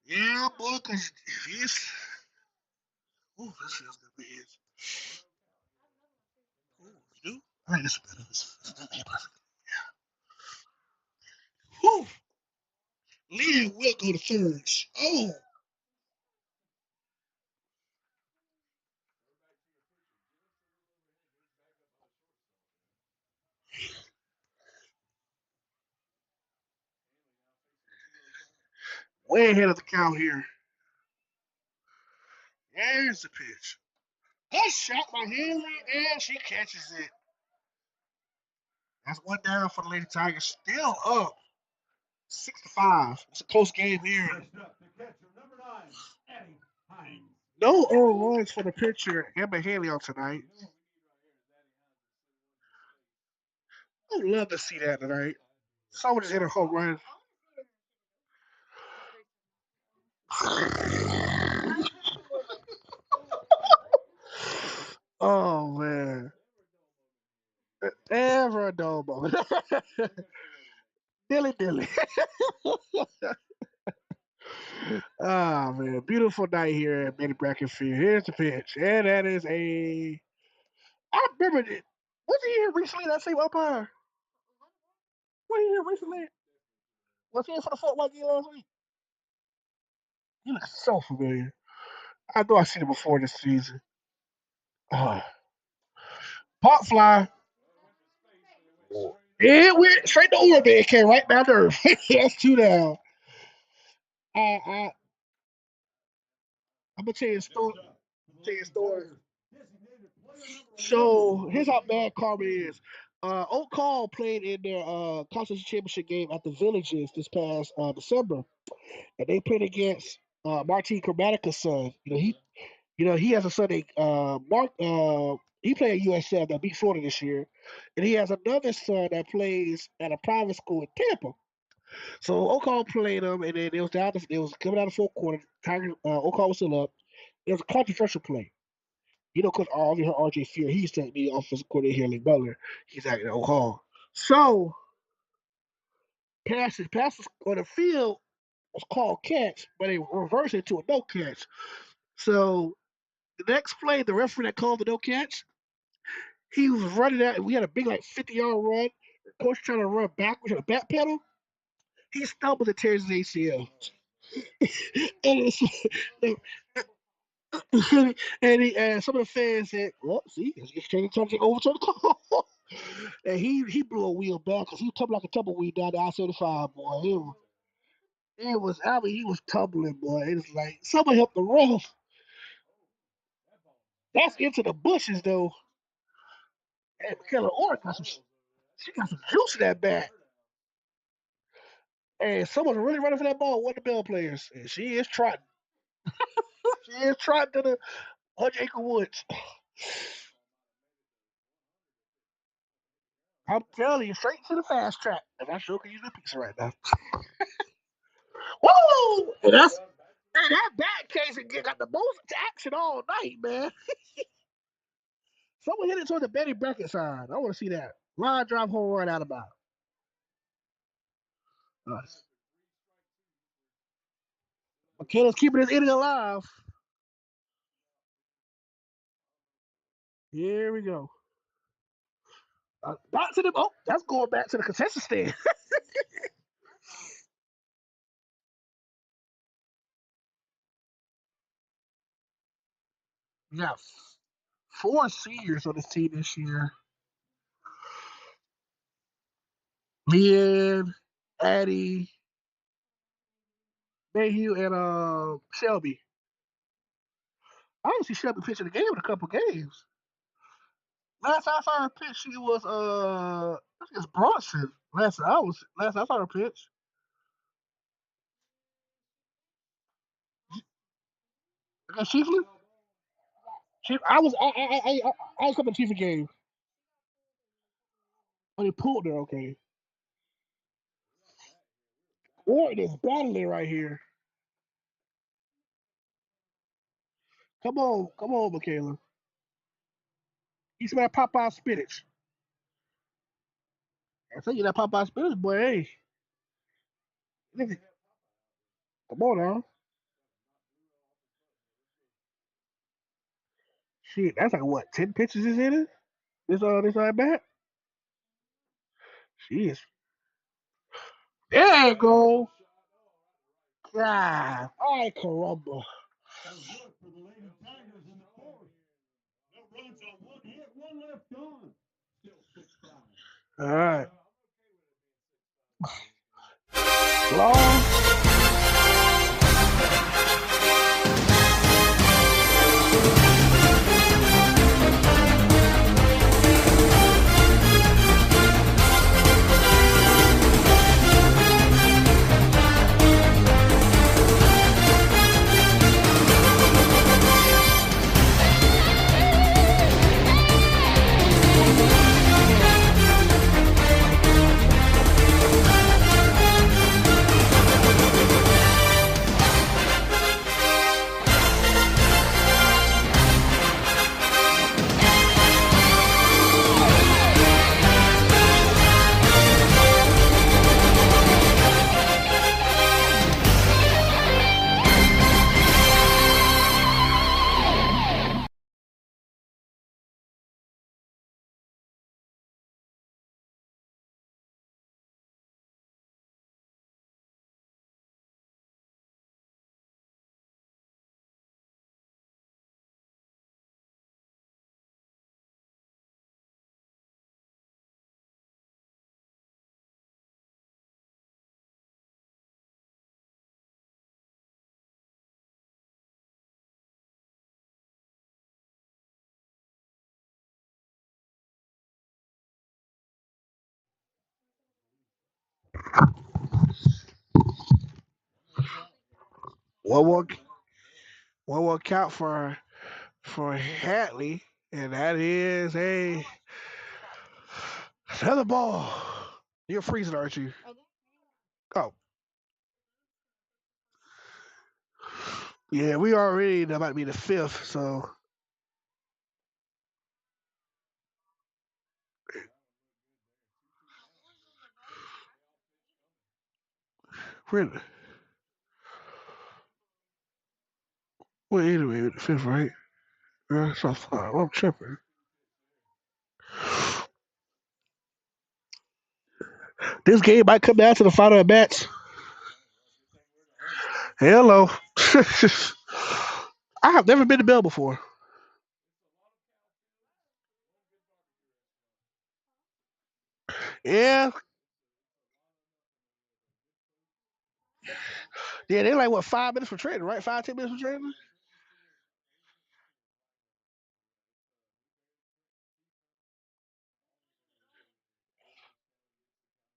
Yeah, boy, because he's. Oh, this feels good for his. Oh, you do? I think this is better. This is perfect. Whew. Leah will go to third. Oh, way ahead of the count here. There's the pitch. That shot by Henry, and she catches it. That's one down for the Lady Tigers. Still up 6-5. It's a close game here. Next up, the catcher, number 9, Addie Hines. No earned runs for the pitcher, Emma Haley, on tonight. I would love to see that tonight. Someone just hit a home run. Oh man, ever a dull moment. Dilly dilly. Ah man, beautiful night here at Benny Bracken Field. Here's the pitch, and that is a. I remember it. Was he here recently? That same umpire. Was he here recently? Was he here for the Fort White game last week? He looks so familiar. I know I've seen him before this season. Ah, pop fly. It went straight to Orbit. It came right down there. That's two down. I, I, I'm gonna tell you a story. Tell you a story. So here's how bad karma is. Oak Hall played in their conference championship game at the Villages this past December, and they played against Martin Chromatic's son. He has a son named Mark. He played at USF that beat Florida this year, and he has another son that plays at a private school in Tampa. So Oak Hall played them, and then it was down. It was coming out of the fourth quarter. Tiger Oak Hall was still up. It was a controversial play. Because all you heard RJ Fear, he used to be offensive coordinator here, Lee Butler. He's acting at Oak Hall. So passes on the field was called catch, but they reversed it to a no catch. So the next play, the referee that called the no catch, he was running out, and we had a big 50-yard run. The coach trying to run backwards on a back pedal. He stumbles and tears his ACL. and, and some of the fans said, "Well, see, it's just trying to overturn the call." And he blew a wheel back because he tumbled like a tumbleweed down the I-75, boy. He was tumbling, boy. It was like someone helped the ref. That's into the bushes though. And Michaela Orr she got some juice in that bat. And someone's really running for that ball. One of the Bell players, and she is trotting. She is trotting to the 100-acre woods. I'm telling you, straight to the fast track. And I sure can use a pizza right now. Woo! And that bat case got the most action all night, man. Someone hit it toward the Betty Beckett side. I want to see that. Line drive home run out of bounds. Nice. McKenna's keeping his inning alive. Here we go. Back to the that's going back to the concession stand. We got 4 seniors on this team this year. Leanne, Addie, Mayhew, and Shelby. I don't see Shelby pitching the game in a couple games. Last I saw her pitch, she was I think it's Bronson. Last I saw her pitch. Against Chiefly? I was coming to Chiefly game. Oh, they pulled her. Okay. Orton is battling right here. Come on, Michaela. You smell that Popeye spinach. I tell you that Popeye spinach, boy. Hey, come on now. Shit, that's like what 10 pitches is in it. This bat. She is. There you go. God, ay caramba. That was good for the Lady Tigers in the fourth. No runs on one hit, one left on. Still 6-5. All right. Long. One more, one more count for Hatley, and that is another ball. You're freezing, aren't you? Oh, yeah, we already that might be the fifth. So we're anyway the fifth, right? Yeah, so far. I'm tripping. This game might come down to the final match. Hello. I have never been to Bell before. Yeah, yeah, they're like what 5 minutes for training, right? 5-10 minutes for training.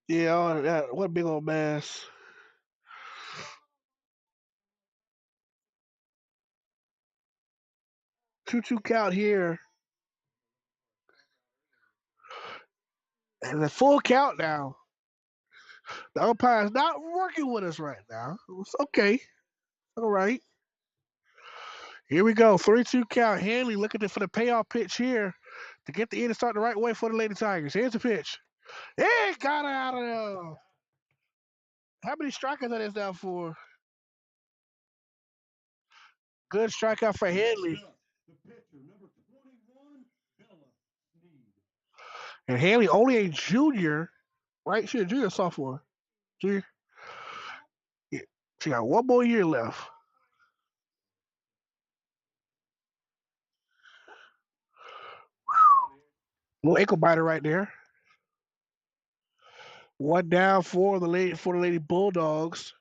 Yeah, all that. What big old mass. 2-2 count here, and a full count now. The umpire is not working with us right now. It's okay. All right. Here we go. 3-2 count. Hanley looking for the payoff pitch here to get the inning start the right way for the Lady Tigers. Here's the pitch. Hey, got out of there. How many strikeouts that is now for? Good strikeout for Hanley. The pitcher, number 21, Bella Sneed. And Hanley only a junior, right? She a junior or sophomore. Junior. Yeah. She got one more year left. Little ankle biter right there. One down for the lady Bulldogs.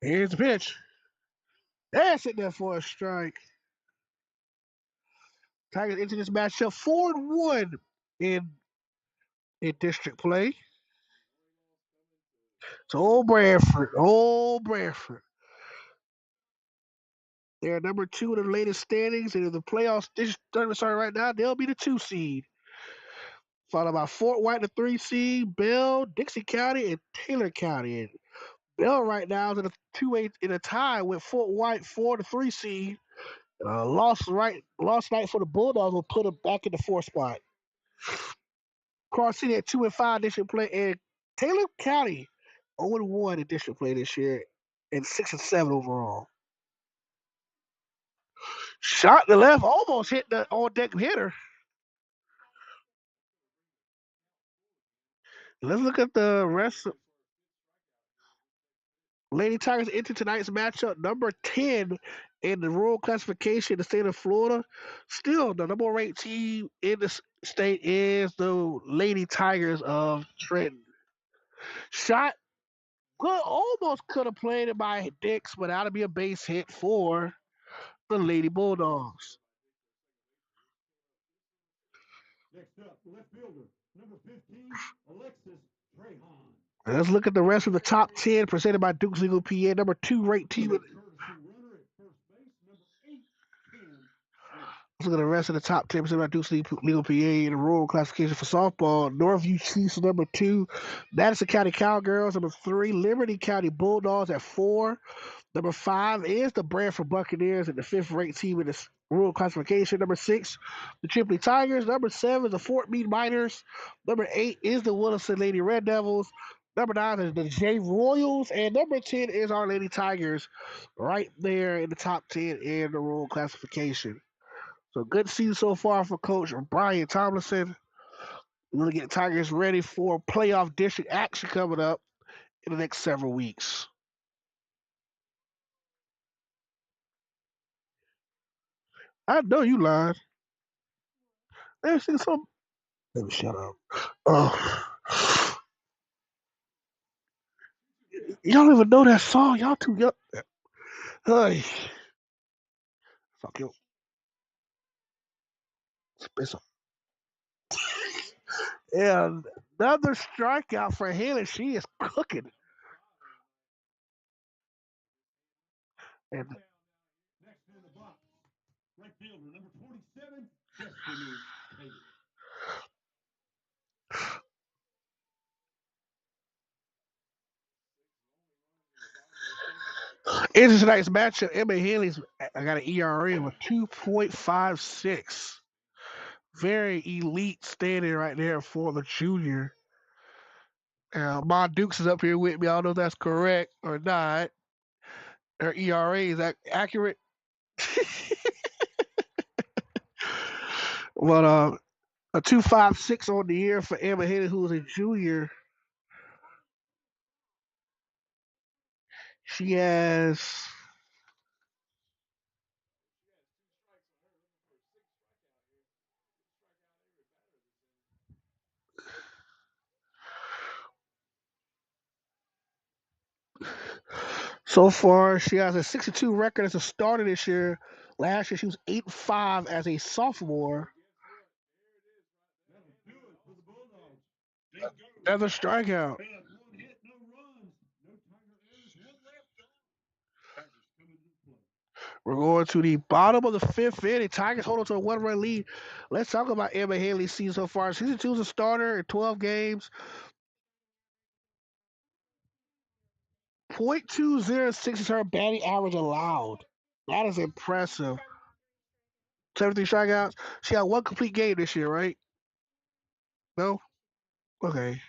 Here's the pitch. That's it there for a strike. Tigers into this matchup 4-1 in in district play. So old Bradford. They're number two in the latest standings, and in the playoffs this tournament starting right now, they'll be the 2 seed. Followed by Fort White, the 3 seed, Bell, Dixie County, and Taylor County. And Bell right now is in a 2-8 in a tie with Fort White for the 3 seed. Lost night for the Bulldogs will put them back in the 4th spot. Cross City at 2-5 district play, and Taylor County 0-1 in district play this year, and 6-7 overall. Shot to left, almost hit the on deck hitter. Let's look at the rest. Lady Tigers enter tonight's matchup number 10 in the rural classification in the state of Florida. Still, the number one ranked team in the state is the Lady Tigers of Trenton. Shot good, almost could have played it by Dix, but that'll be a base hit for the Lady Bulldogs. Next up, left fielder, number 15, Alexis Trahan. Let's look at the rest of the top 10 presented by Duke's Legal PA. Number 2 ranked team. Courtesy runner at first base, number 8, Ken Smith. Let's look at the rest of the top 10 presented by Duke's Legal PA in the rural classification for softball. Northview Chiefs number 2, Madison County Cowgirls number 3, Liberty County Bulldogs at 4. Number 5 is the Branford Buccaneers and the 5th-ranked team in the rural classification. Number 6, the Tripoli Tigers. Number 7 is the Fort Meade Miners. Number 8 is the Williston Lady Red Devils. Number 9 is the J Royals. And number 10 is our Lady Tigers, right there in the top 10 in the rural classification. So good season so far for Coach Brian Tomlinson. We're going to get Tigers ready for playoff district action coming up in the next several weeks. I know you lied. Let me some. Let me shut up. Y'all don't even know that song. Y'all too young. Hey, fuck you. It's, yeah, Another strikeout for Haley. She is cooking. And Next in the box, right fielder, number 27, Destiny Taylor. in tonight's matchup, Emma Haley's I got an ERA of a 2.56. Very elite standing right there for the junior. Ma Dukes is up here with me. I don't know if that's correct or not. Her ERA is that accurate? But a 2.56 on the year for Emma Haley, who's a junior. She has so far she has a 62 record as a starter this year. Last year she was 8-5 as a sophomore. That'll do it for the Bulldogs. They go. Another strikeout. And one hit, no runs, no Tiger errors, one left on. Tigers coming to the plate. We're going to the bottom of the fifth inning. Tigers hold on to a one-run lead. Let's talk about Emma Haley's season so far. Season two is a starter in 12 games. .206 is her batting average allowed. That is impressive. 73 strikeouts. She had one complete game this year, right? No? Okay.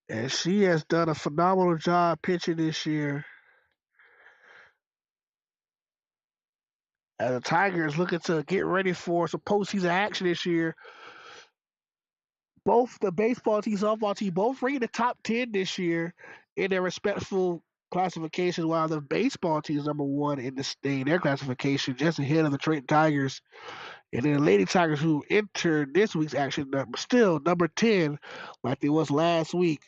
And she has done a phenomenal job pitching this year. As the Tigers looking to get ready for some postseason action this year. Both the baseball team, softball team, both ranked in the top 10 this year in their respectful classifications, while the baseball team is number one in their classification, just ahead of the Trenton Tigers. And then the Lady Tigers, who entered this week's action, still number 10, like they was last week.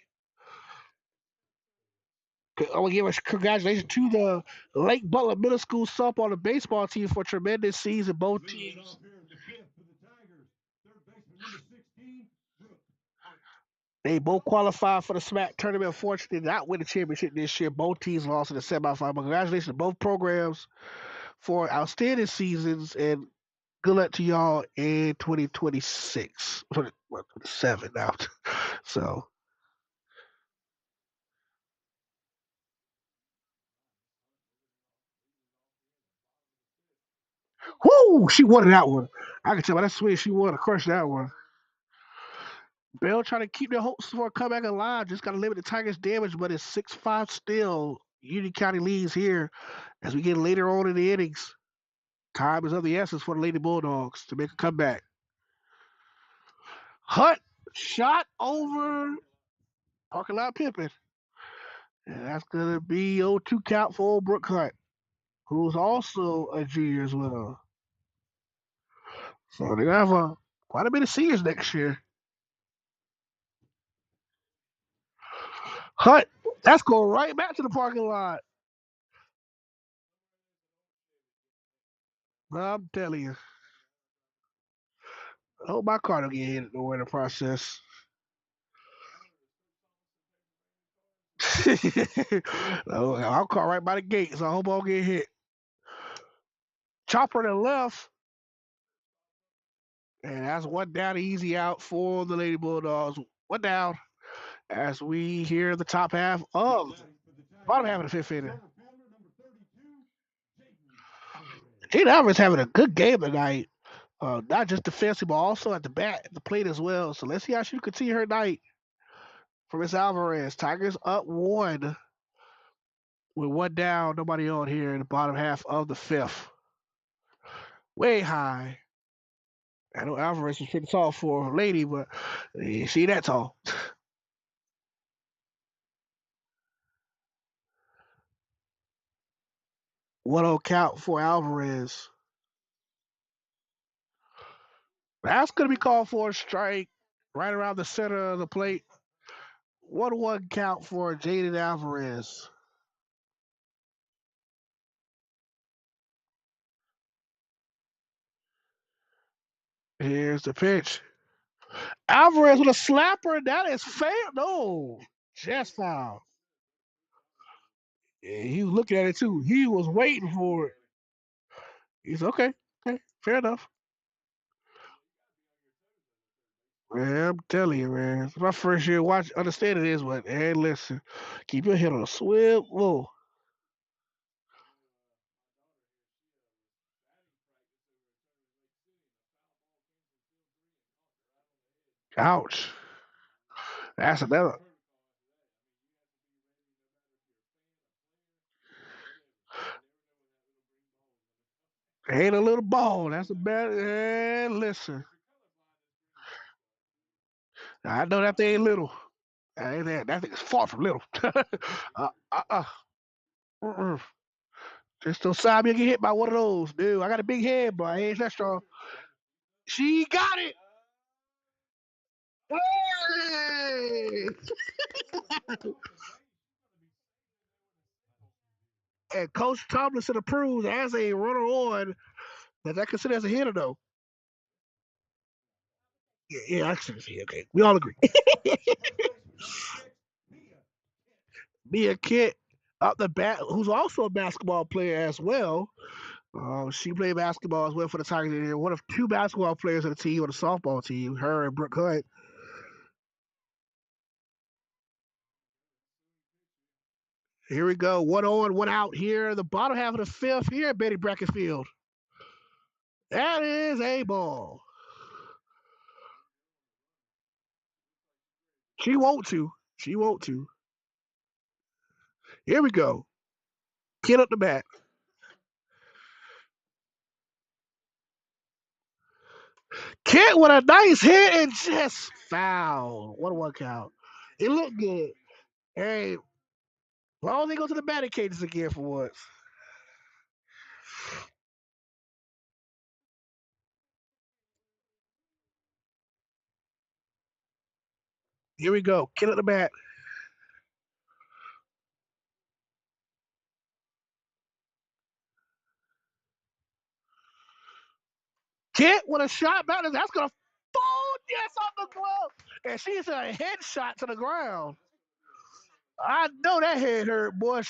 I want to give a congratulations to the Lake Butler Middle School softball and baseball team for a tremendous season. Both Leading it teams, off here in the fifth for the Tigers. Third baseman, number 16, Brooke Hart. they both qualified for the SMAC tournament. Unfortunately, did not win the championship this year. Both teams lost in the semifinal. Congratulations to both programs for outstanding seasons, and good luck to y'all in 2026. 27 now. So, whoo, she won that one. I can tell by that swing she won to crush that one. Bell trying to keep their hopes for a comeback alive. Just got to limit the Tigers' damage, but it's 6-5 still. Union County leads here as we get later on in the innings. Time is of the essence for the Lady Bulldogs to make a comeback. Hunt shot over parking lot Pippin. And that's going to be 0-2 count for old Brooke Hunt, who's also a junior as well. So they're going to have quite a bit of seniors next year. Hunt, that's going right back to the parking lot. I'm telling you. I hope my car don't get hit nowhere in the process. No, I'll car right by the gate, so I hope I don't get hit. Chopper to the left, and that's one down, easy out for the Lady Bulldogs. One down as we hear the top half of bottom half of the fifth inning. Center fielder, number 32, Jaden Alvarez. Jaden Alvarez having a good game tonight. Not just defensively, but also at the bat, at the plate as well. So let's see how she can continue her night for Miss Alvarez. Tigers up one with one down, nobody on here in the bottom half of the fifth. Way high. I know Alvarez is pretty tall for a lady, but she ain't that tall. 1-0 count for Alvarez. That's going to be called for a strike right around the center of the plate. 1-1 count for Jaden Alvarez. Here's the pitch. Alvarez with a slapper. That is fair. No. Chest foul. Yeah, he was looking at it too. He was waiting for it. He's okay. Okay. Fair enough. Man, I'm telling you, man. It's my first year watch understanding this one. Hey, listen. Keep your head on a swivel. Whoa. Ouch. That's another. Ain't a little ball. That's a bad. And listen, I know that thing ain't little. That thing is far from little. uh, uh, uh, uh-uh. Just don't sign me and get hit by one of those, dude. I got a big head, but I ain't that strong. She got it. Hey! And Coach Tomlinson approves as a runner on that considered as a hitter, though. Yeah, I consider it. Okay, we all agree. Mia Kit up the bat, who's also a basketball player as well. She played basketball as well for the Tigers. And one of two basketball players on the team on the softball team, her and Brooke Hunt. Here we go. One on, one out here. The bottom half of the fifth here, Betty Brackenfield. That is a ball. She won't to. She won't to. Here we go. Kid up the bat. Kid with a nice hit and just foul. What a one count. It looked good. Hey, why don't they go to the batting cages again for once? Here we go. Kid up the bat. Kid with a shot back. That's gonna fall. Yes, on the glove. And she's a headshot to the ground. I know that head hurt, boy.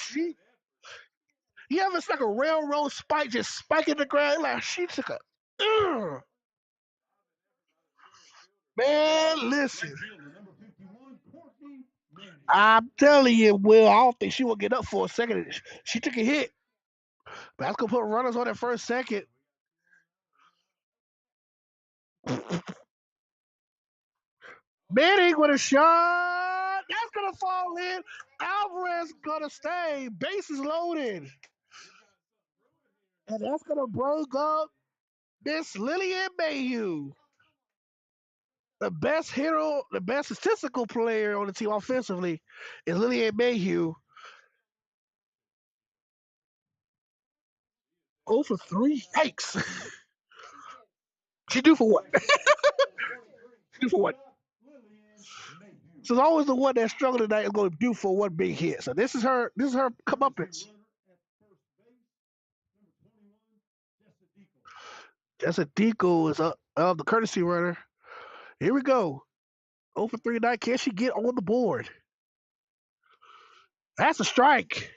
You ever stuck a railroad spike just spiking the ground? Like she took a. Ugh. Man, listen. I'm telling you, Will, I don't think she will get up for a second. She took a hit. But that's gonna put runners on at first, second. Manning with a shot. That's gonna fall in. Alvarez gonna stay. Bases loaded. And that's gonna bring up Miss Lillian Mayhew. The best hero, the best statistical player on the team offensively is Lillian Mayhew. 0 for 3. Yikes. She do for what? She do for what? So it's always the one that's struggling tonight is going to do for one big hit. So this is her. This is her comeuppance. Jessica Deco is the courtesy runner. Here we go. 0 for 3 tonight. Can she get on the board? That's a strike.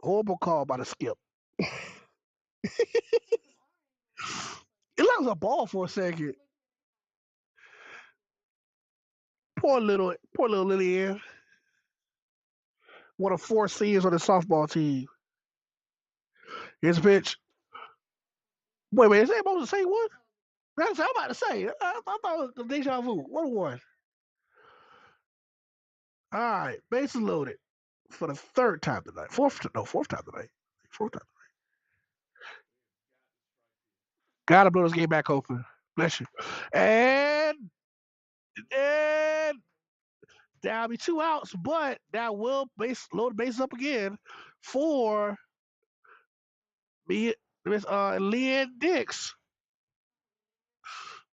Horrible call by the skip. It looks a ball for a second. Poor little Lillian. One of 4 seniors on the softball team. Here's a pitch. Wait, is that supposed to say one? That's what I'm about to say. I thought it was deja vu. 1-1. All right, bases loaded for the third time tonight. Fourth time tonight. Fourth time. Gotta blow this game back open. Bless you. And that'll be 2 outs, but that will load the bases up again for me, Miss Leanne Dix.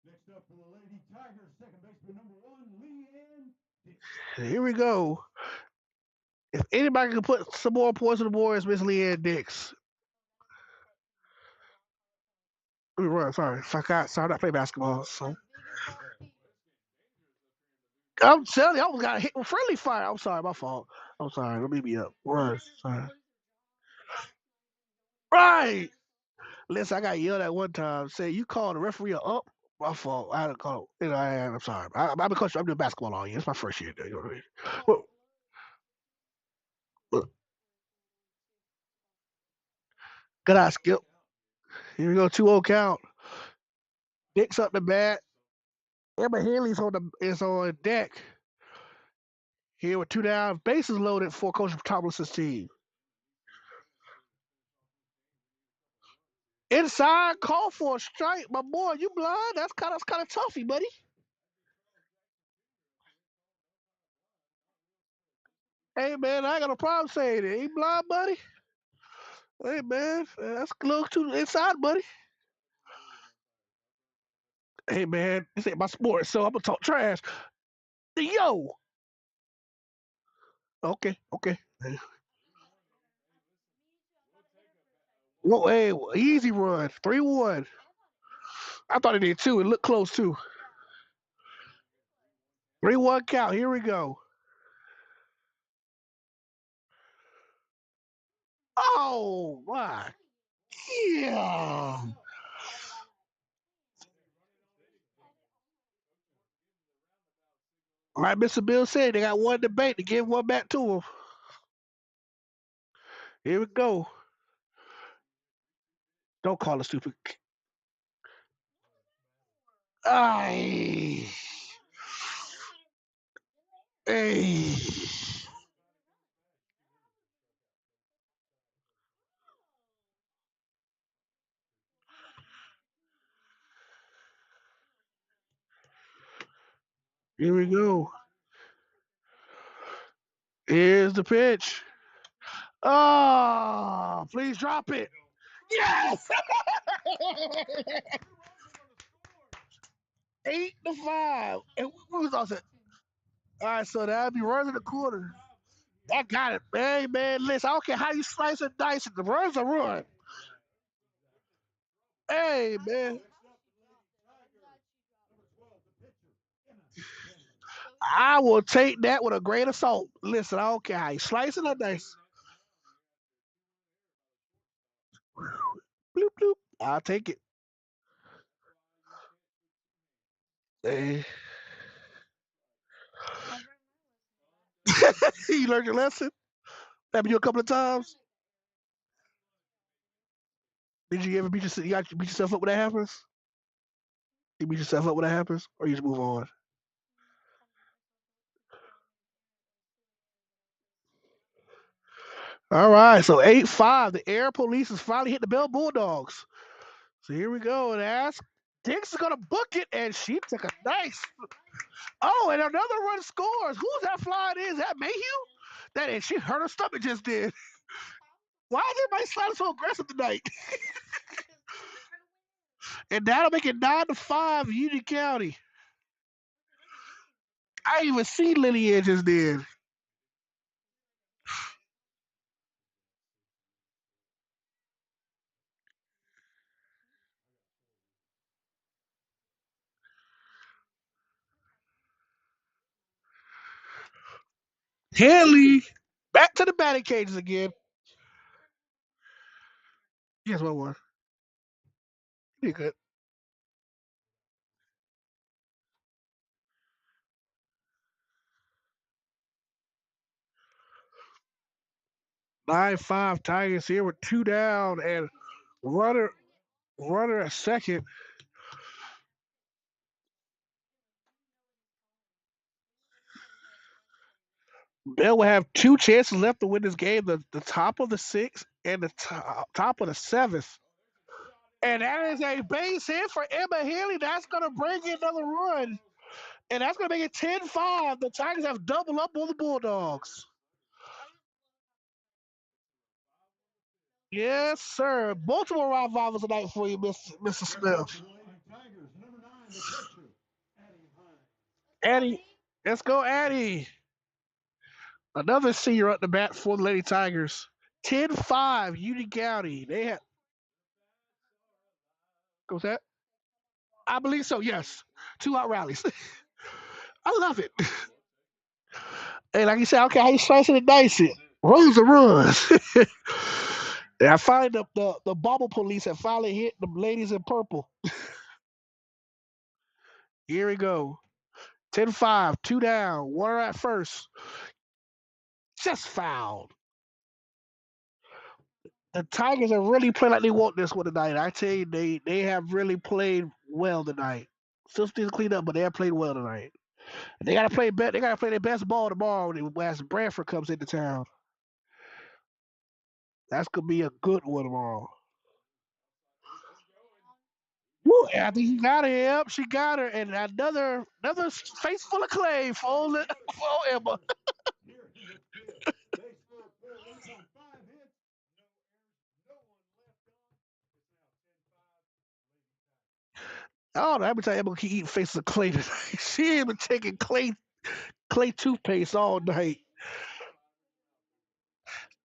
Next up for the Lady Tigers, second baseman number 1, Here we go. If anybody can put some more points on the board, it's Miss Leanne Dix. Let me run. Sorry, I forgot. Sorry, I don't play basketball. So I'm telling you, I almost got hit with friendly fire. I'm sorry, my fault. I'm sorry. Let me be up. Words. Sorry. Right. Listen, I got yelled at one time. Say you called the referee up. My fault. I had to call. I'm sorry. I'm a coach. I'm doing basketball all year. It's my first year. You know what I mean? Well, look, good eye, Skip. Here we go. 2-0 count. Dick's up the bat. Emma Henley's on deck. Here with 2 down, bases loaded for Coach Thomas's team. Inside, call for a strike. My boy, you blind? That's kind of toughy, buddy. Hey man, I ain't got no problem saying it. Ain't blind, buddy. Hey man, that's a little too inside, buddy. Hey man, this ain't my sport, so I'm gonna talk trash. Yo, okay. Whoa, hey, easy run, 3-1. I thought it did too. It looked close too. 3-1 count. Here we go. Oh my, yeah. Like Mr. Bill said, they got one debate to give one back to him. Here we go. Don't call it stupid. Ay, hey. Here we go. Here's the pitch. Oh, please drop it. Yes! 8-5. And what was also? All right, so that'll be runs in the corner. I got it. Hey, man, listen, I don't care how you slice and dice it. The runs are run. Hey, man. I will take that with a grain of salt. Listen, I don't care how you slice it or dice. Bloop, bloop. I'll take it. Hey. You learned your lesson? Happened to you a couple of times? Did you ever beat yourself up when that happens? You beat yourself up when that happens? Or you just move on? All right, so 8-5. The air police has finally hit the Bell Bulldogs. So here we go. And ask Dix is gonna book it, and she took a nice. Oh, and another run scores. Who's that flying in? Is that Mayhew? That is, she hurt her stomach just did. Why is everybody sliding so aggressive tonight? And that'll make it 9-5 Union County. I didn't even see Lillian just did. Hanley back to the batting cages again. Yes, what was? You good. 9-5 Tigers here with 2 down and runner runner at second. Bell will have two chances left to win this game: the top of the sixth and the top of the seventh. And that is a base hit for Emma Haley. That's going to bring in another run. And that's going to make it 10-5. The Tigers have doubled up on the Bulldogs. Yes, sir. Multiple revivals tonight for you, Mr. Smith. Addie, let's go, Addie. Another senior at the bat for the Lady Tigers. 10-5, Union County. They have. What's that? I believe so, yes. 2 out rallies. I love it. And like you said, okay, how you slicing and dicing it? Runs are runs. And I find the bobble police have finally hit the ladies in purple. Here we go. 10-5, two down, one at first. Just fouled. The Tigers have really played like they want this one tonight. I tell you, they have really played well tonight. Still need to clean up, but they have played well tonight. They gotta play They gotta play their best ball tomorrow when Bradford comes into town. That's gonna be a good one tomorrow. Woo, I think he got her. Yep, she got her, and another face full of clay for Emma. Here in the fifth, they scored 4 runs on 5 hits. No one left on. It's now 10-5. I don't know. Every time Emma keep eating faces of clay tonight. She ain't been taking clay toothpaste all night.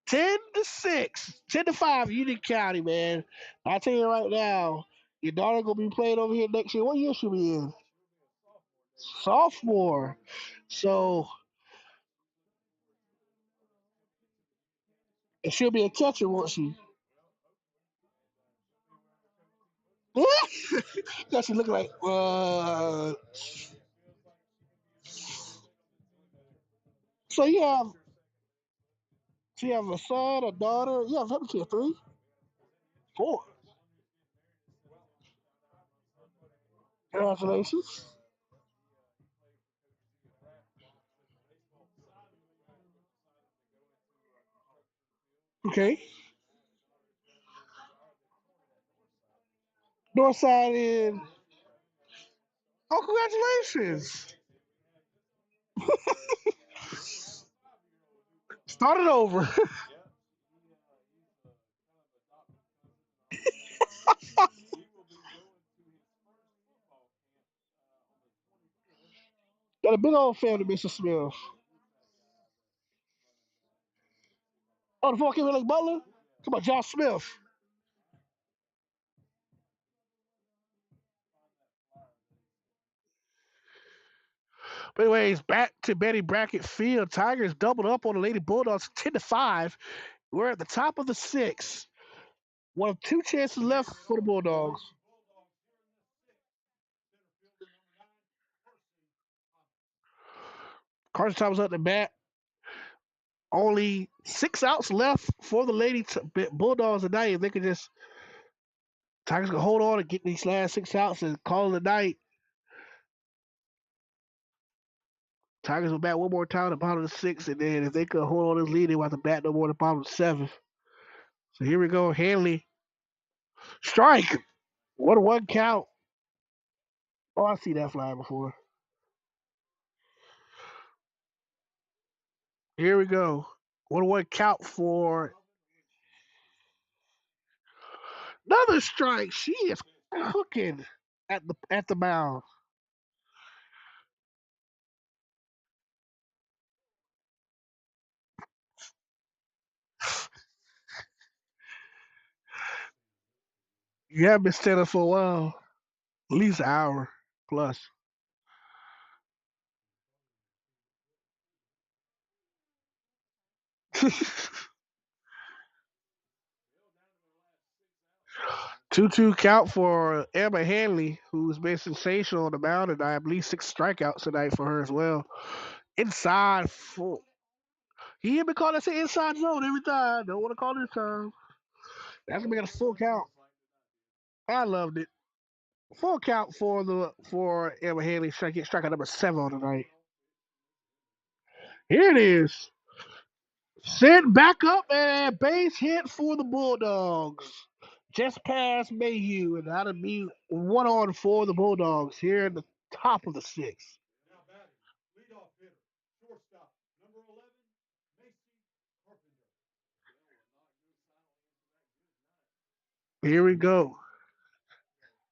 10-6, 10-5, Union County, man. I tell you right now, your daughter gonna be playing over here next year. What year she'll be in? Sophomore. So and she'll be a catcher, won't she? Does she look like so you have a son, a daughter, you have how many kids? Three? Four. Congratulations. Okay. Northside in oh congratulations. Start it over. Got a big old family, Mr. Smith. Oh, the 4 came in like Butler? Come on, Josh Smith. But anyways, back to Betty Brackett Field. Tigers doubled up on the Lady Bulldogs 10-5. We're at the top of the sixth. One of two chances left for the Bulldogs. Carson Thomas up the bat. Only 6 outs left for the Lady Bulldogs tonight. If they could just Tigers can hold on and get these last 6 outs and call it a night. Tigers will bat one more time at the bottom of the sixth, and then if they could hold on this lead, they will have to bat no more at the bottom of the seventh. So here we go. Hanley. Strike. 1-1 count. Oh, I see that fly before. Here we go. 1-1 count for another strike. She is cooking at the mound. You have been standing for a while. At least an hour plus. 2-2 count for Emma Hanley, who's been sensational on the mound, and I believe 6 strikeouts tonight for her as well. Inside full. He ain't been calling that inside zone every time. Don't want to call this time. That's gonna be a full count. I loved it. Full count for Emma Hanley. Strikeout number 7 on tonight. Here it is. Sent back up and base hit for the Bulldogs. Just past Mayhew, and that'll be 1-on for the Bulldogs here at the top of the sixth. Now batting, leadoff hitter, shortstop, number 11, Macy Carpenter. Here we go.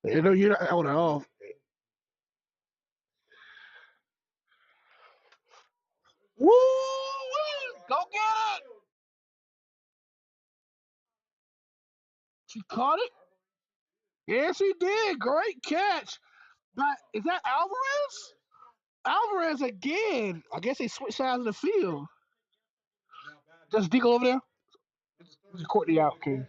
You know, you're not on and off. Woo! Go get it! She caught it. Yes, she did. Great catch. But is that Alvarez? Alvarez again. I guess they switched sides of the field. Just Deagle over there. Just Courtney out. Okay.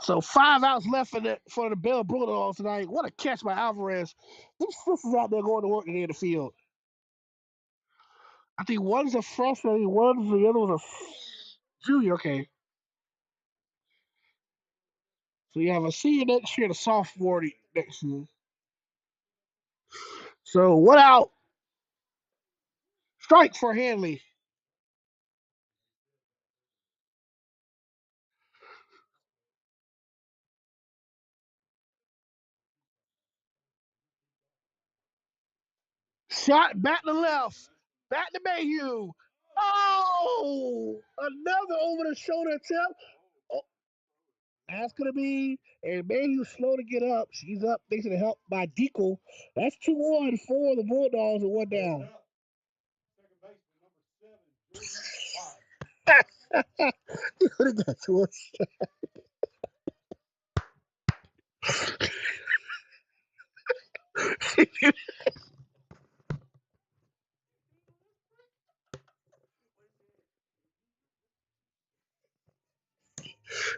So 5 outs left for the Bell Bulldogs tonight. What a catch by Alvarez. These sisters out there going to work today in the field. I think one's a freshman, the other was a junior. Okay. So you have a senior next year and a sophomore next year. So what out? Strike for Hanley. Shot back to left. Back to Mayhew. Oh! Another over the shoulder attempt. Oh, that's gonna be and Mayhew slow to get up. She's up thanks to the help by Deacle. That's 2-1 for the Bulldogs and one down.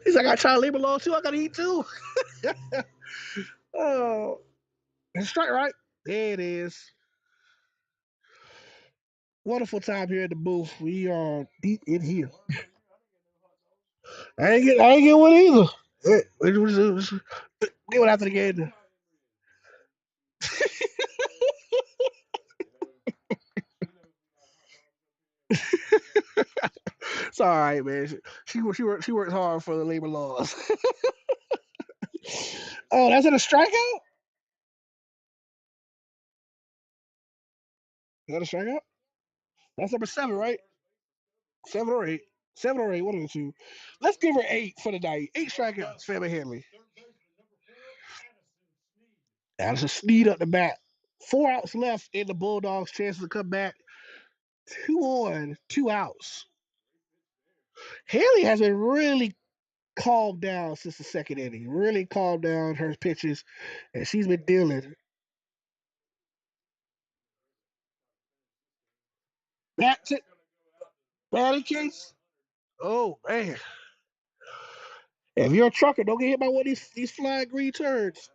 He's like, I try to leave alone too. I gotta eat too. Oh, it's straight right. There it is. Wonderful time here at the booth. We are deep in here. I ain't get one either. It was get one after the game. It's all right, man. She works hard for the labor laws. Oh, that's in a strikeout. Is that a strikeout? That's number 7, right? 7 or 8. 7 or 8, one of the two. Let's give her 8 for the night. 8 strikeouts, Family Hanley. Addison Sneed up the bat. 4 outs left in the Bulldogs' chances to come back. 2 on, 2 outs. Haley has been really calmed down since the second inning. Really calmed down her pitches, and she's been dealing. Bat to batting case. Oh man! If you're a trucker, don't get hit by one of these flying green turds.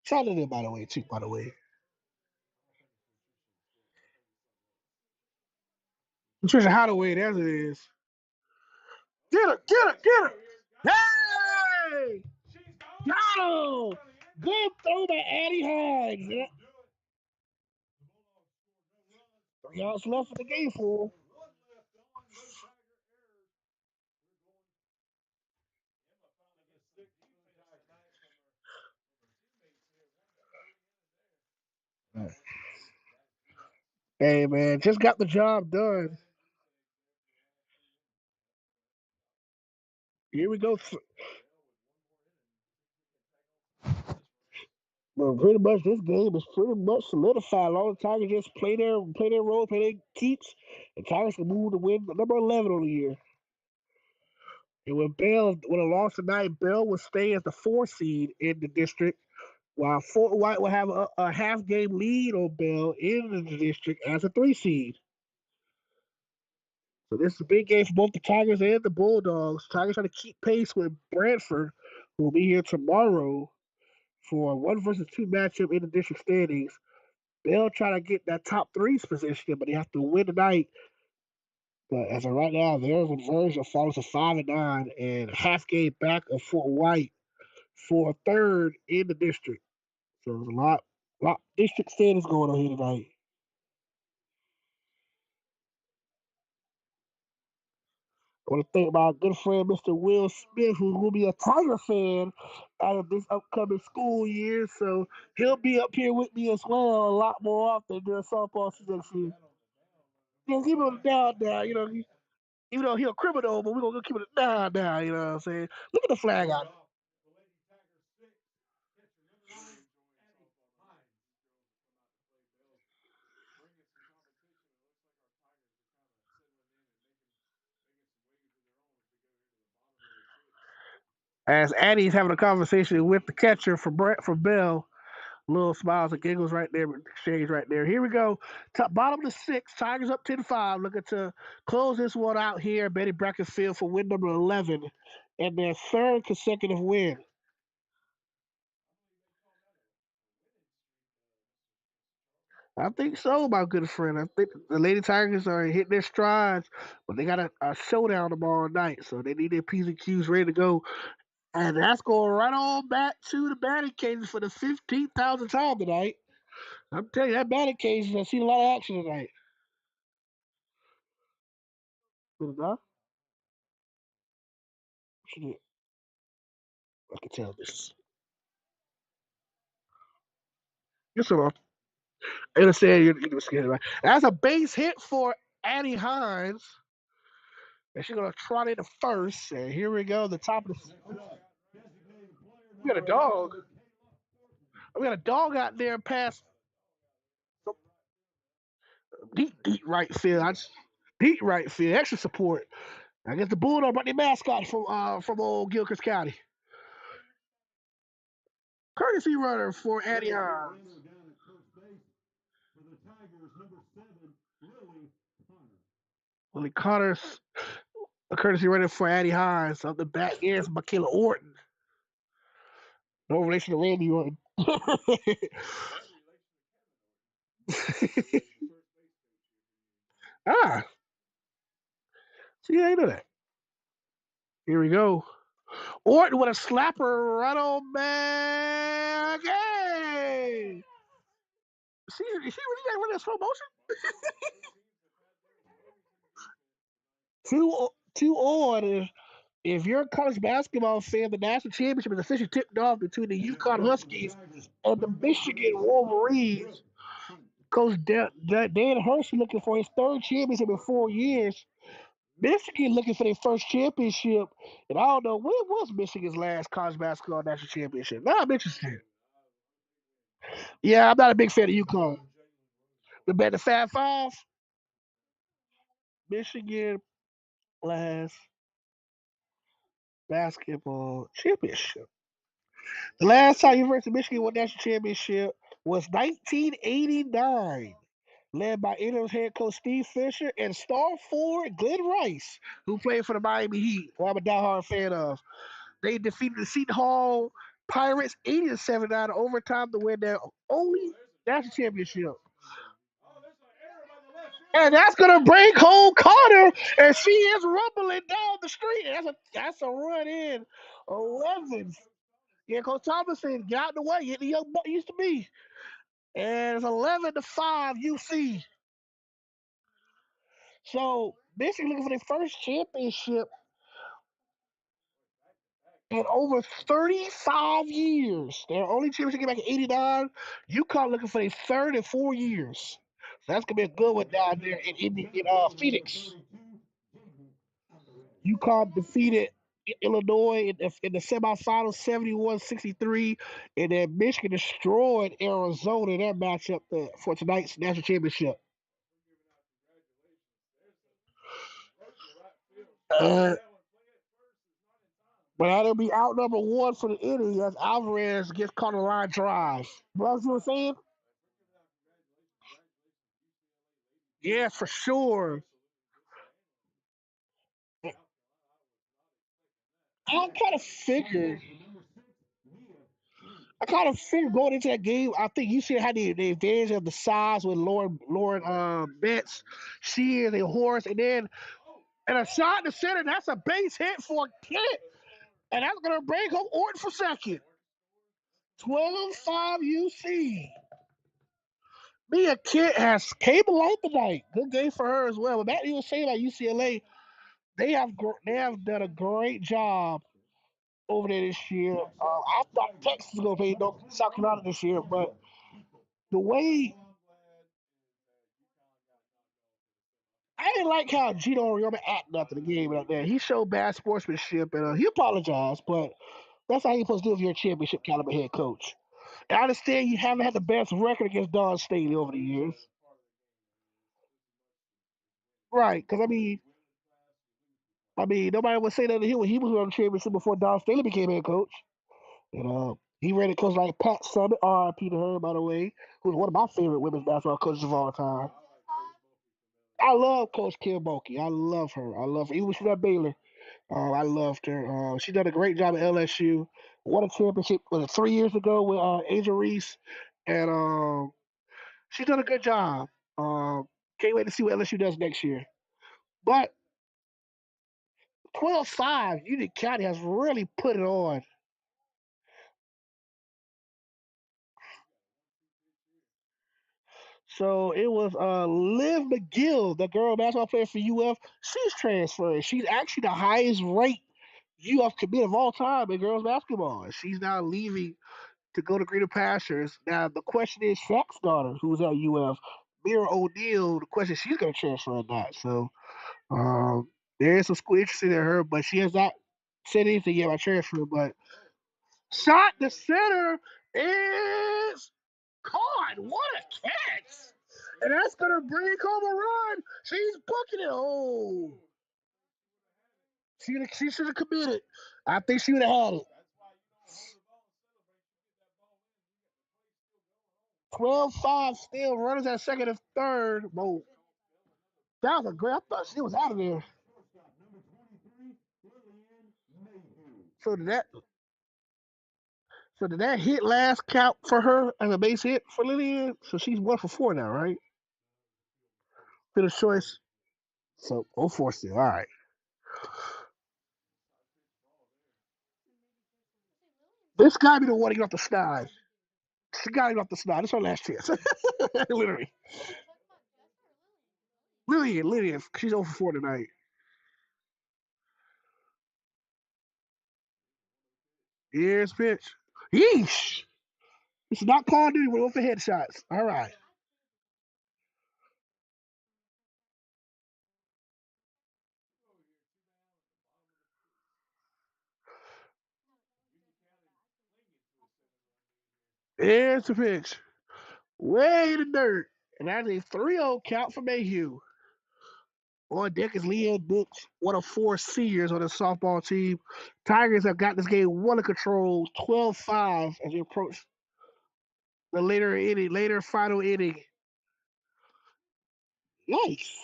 Shout out to them, by the way, too. By the way, Patricia Hadaway, that's it is. Get her! Get her! Get her! Hey! Got him! Good throw by Addie Hines. Yeah. 3 outs left in the game for him. Hey man, just got the job done. Here we go. Well, pretty much this game is pretty much solidified. All the Tigers just play their role, play their keeps, and Tigers can move to win number 11 on the year. And when Bell would have lost tonight, Bell would stay as the 4 seed in the district, while Fort White will have a half game lead on Bell in the district as a 3 seed. So this is a big game for both the Tigers and the Bulldogs. Tigers trying to keep pace with Brantford, who will be here tomorrow for a 1 versus 2 matchup in the district standings. They'll try to get that top threes position, but they have to win tonight. But as of right now, they're in version falling to 5-9 and half game back of Fort White for a third in the district. So there's a lot district standings going on here tonight. I want to thank my good friend Mr. Will Smith, who will be a Tiger fan out of this upcoming school year. So he'll be up here with me as well a lot more often during softball season next year. Yeah, keep him down now. Even though he's a criminal, but we're gonna keep it down now, you know what I'm saying? Look at the flag out. As Addie's having a conversation with the catcher for Bell. Little smiles and giggles right there, exchange right there. Here we go. Top bottom of the sixth. Tigers up 10-5. Looking to close this one out here. Betty Brackenfield for win number 11 and their third consecutive win. I think so, my good friend. I think the Lady Tigers are hitting their strides, but they got a showdown tomorrow night, so they need their P's and Q's ready to go. And that's going right on back to the batting cages for the 15,000th time tonight. I'm telling you, that batting cage has seen a lot of action tonight. Good enough? I can tell this. Yes, sir. I understand you're scared, right? That's a base hit for Annie Hines. And she's going to trot into first. And here we go. The top of the. We got a dog. We got a dog out there past deep right field. Deep right field. Extra support. I guess the Bulldogs brought their mascot from old Gilchrist County. Courtesy runner for Annie Hines. Lily Connor's a courtesy runner for Annie Hines. On the back is Michaela Orton. No relation to Randy Orton. ah, see, I know that. Here we go. Orton with a slapper right on back. Hey! See, you see what he got running slow motion? Two on. If you're a college basketball fan, the national championship is officially tipped off between the UConn Huskies and the Michigan Wolverines. Coach Dan Hurst looking for his third championship in 4 years. Michigan looking for their first championship. And I don't know, when was Michigan's last college basketball national championship? Now I'm interested. Yeah, I'm not a big fan of UConn. The Fab Five, Michigan last basketball championship. The last time University of Michigan won national championship was 1989, led by interim head coach Steve Fisher and star forward Glenn Rice, who played for the Miami Heat, who I'm a diehard fan of. They defeated the Seton Hall Pirates 80-79 overtime to win their only national championship. And that's gonna bring home Carter, and she is rumbling down the street. That's a run in 11. Yeah, Coach Thomason, get out the way. Get the young buck used to be. And it's 11-5 UC. So Michigan looking for their first championship in over 35 years. Their only championship came back in 89. UConn looking for their third in 4 years. So that's gonna be a good one down there in Phoenix. UConn defeated Illinois in the semifinals 71-63, and then Michigan destroyed Arizona in their matchup for tonight's national championship. Uh, but that'll be out number one for the inning as Alvarez gets caught on a line drive. What you were saying? Yeah, for sure. I kind of figured. I kind of figured going into that game. I think you should have the advantage of the size with Lauren Betts. She is a horse, and a shot in the center. That's a base hit for Kent, and that's gonna bring home Orton for second. 12-5 UC. Mia Kent has came alive tonight. Good game for her as well. But Matt, you were saying about UCLA, they have done a great job over there this year. I thought Texas was gonna play South Carolina this year, but the way I didn't like how Gino Orioma acted after the game out there. He showed bad sportsmanship and he apologized, but that's how you're supposed to do if you're a championship caliber head coach. And I understand you haven't had the best record against Don Staley over the years. Right, because I mean, I mean, nobody would say that to him when he was on the championship before Don Staley became head coach. And he ran it coach like Pat Summitt, R.I.P. to her, by the way, who's one of my favorite women's basketball coaches of all time. I love Coach Kim Mulkey. I love her. I love her. Even when she was at Baylor, I loved her. She done a great job at LSU. Won a championship was it 3 years ago with Angel Reese, and she's done a good job. Um, can't wait to see what LSU does next year. But 12-5, Union County has really put it on. So it was Liv McGill, the girl basketball player for UF. She's transferring. She's actually the highest ranked UF commit of all time in girls basketball. She's now leaving to go to greener pastures. Now the question is Shaq's daughter, who's at UF, Mira O'Neal. The question is she's going to transfer or not. So there is some school interest in her, but she has not said anything yet about transfer. But shot the center is caught. What a catch! And that's gonna bring home a run. She's booking it. Oh, she should have committed. I think she would have had it. 12-5 still runners at second and third. Whoa, that was a great. I thought she was out of there. So did that. So did that hit last count for her as a base hit for Lillian? So she's 1 for 4 now, right? Finished choice. So 0-4 still. All right. This guy be the one to get off the sky. She got to get off the sky. This is her last chance. Literally. Lillian. She's 0 for 4 tonight. Here's pitch. Yeesh. It's not Call of Duty. We're going for headshots. All right. Here's the pitch. Way in the dirt. And that's a 3-0 count for Mayhew. On deck is Leanne Dix, one of 4 seniors on the softball team. Tigers have got this game one in control, 12-5 as they approach the later final inning. Nice.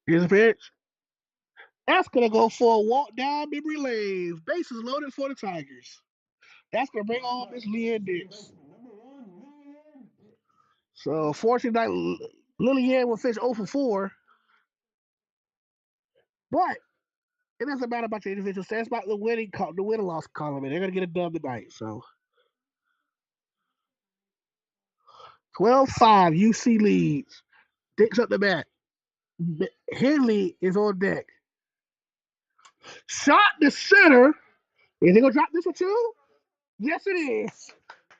Here's the pitch. That's going to go for a walk down memory lane. Bases loaded for the Tigers. That's going to bring on Miss Leanne Dix. So, fortunately, Lillian will finish 0 for 4. But it doesn't matter about the individual stats, about the win and loss column, and they're going to get it done tonight. So, 12-5, UC leads. Dix up the bat. Henley is on deck. Shot the center. Is he going to drop this one too? Yes, it is.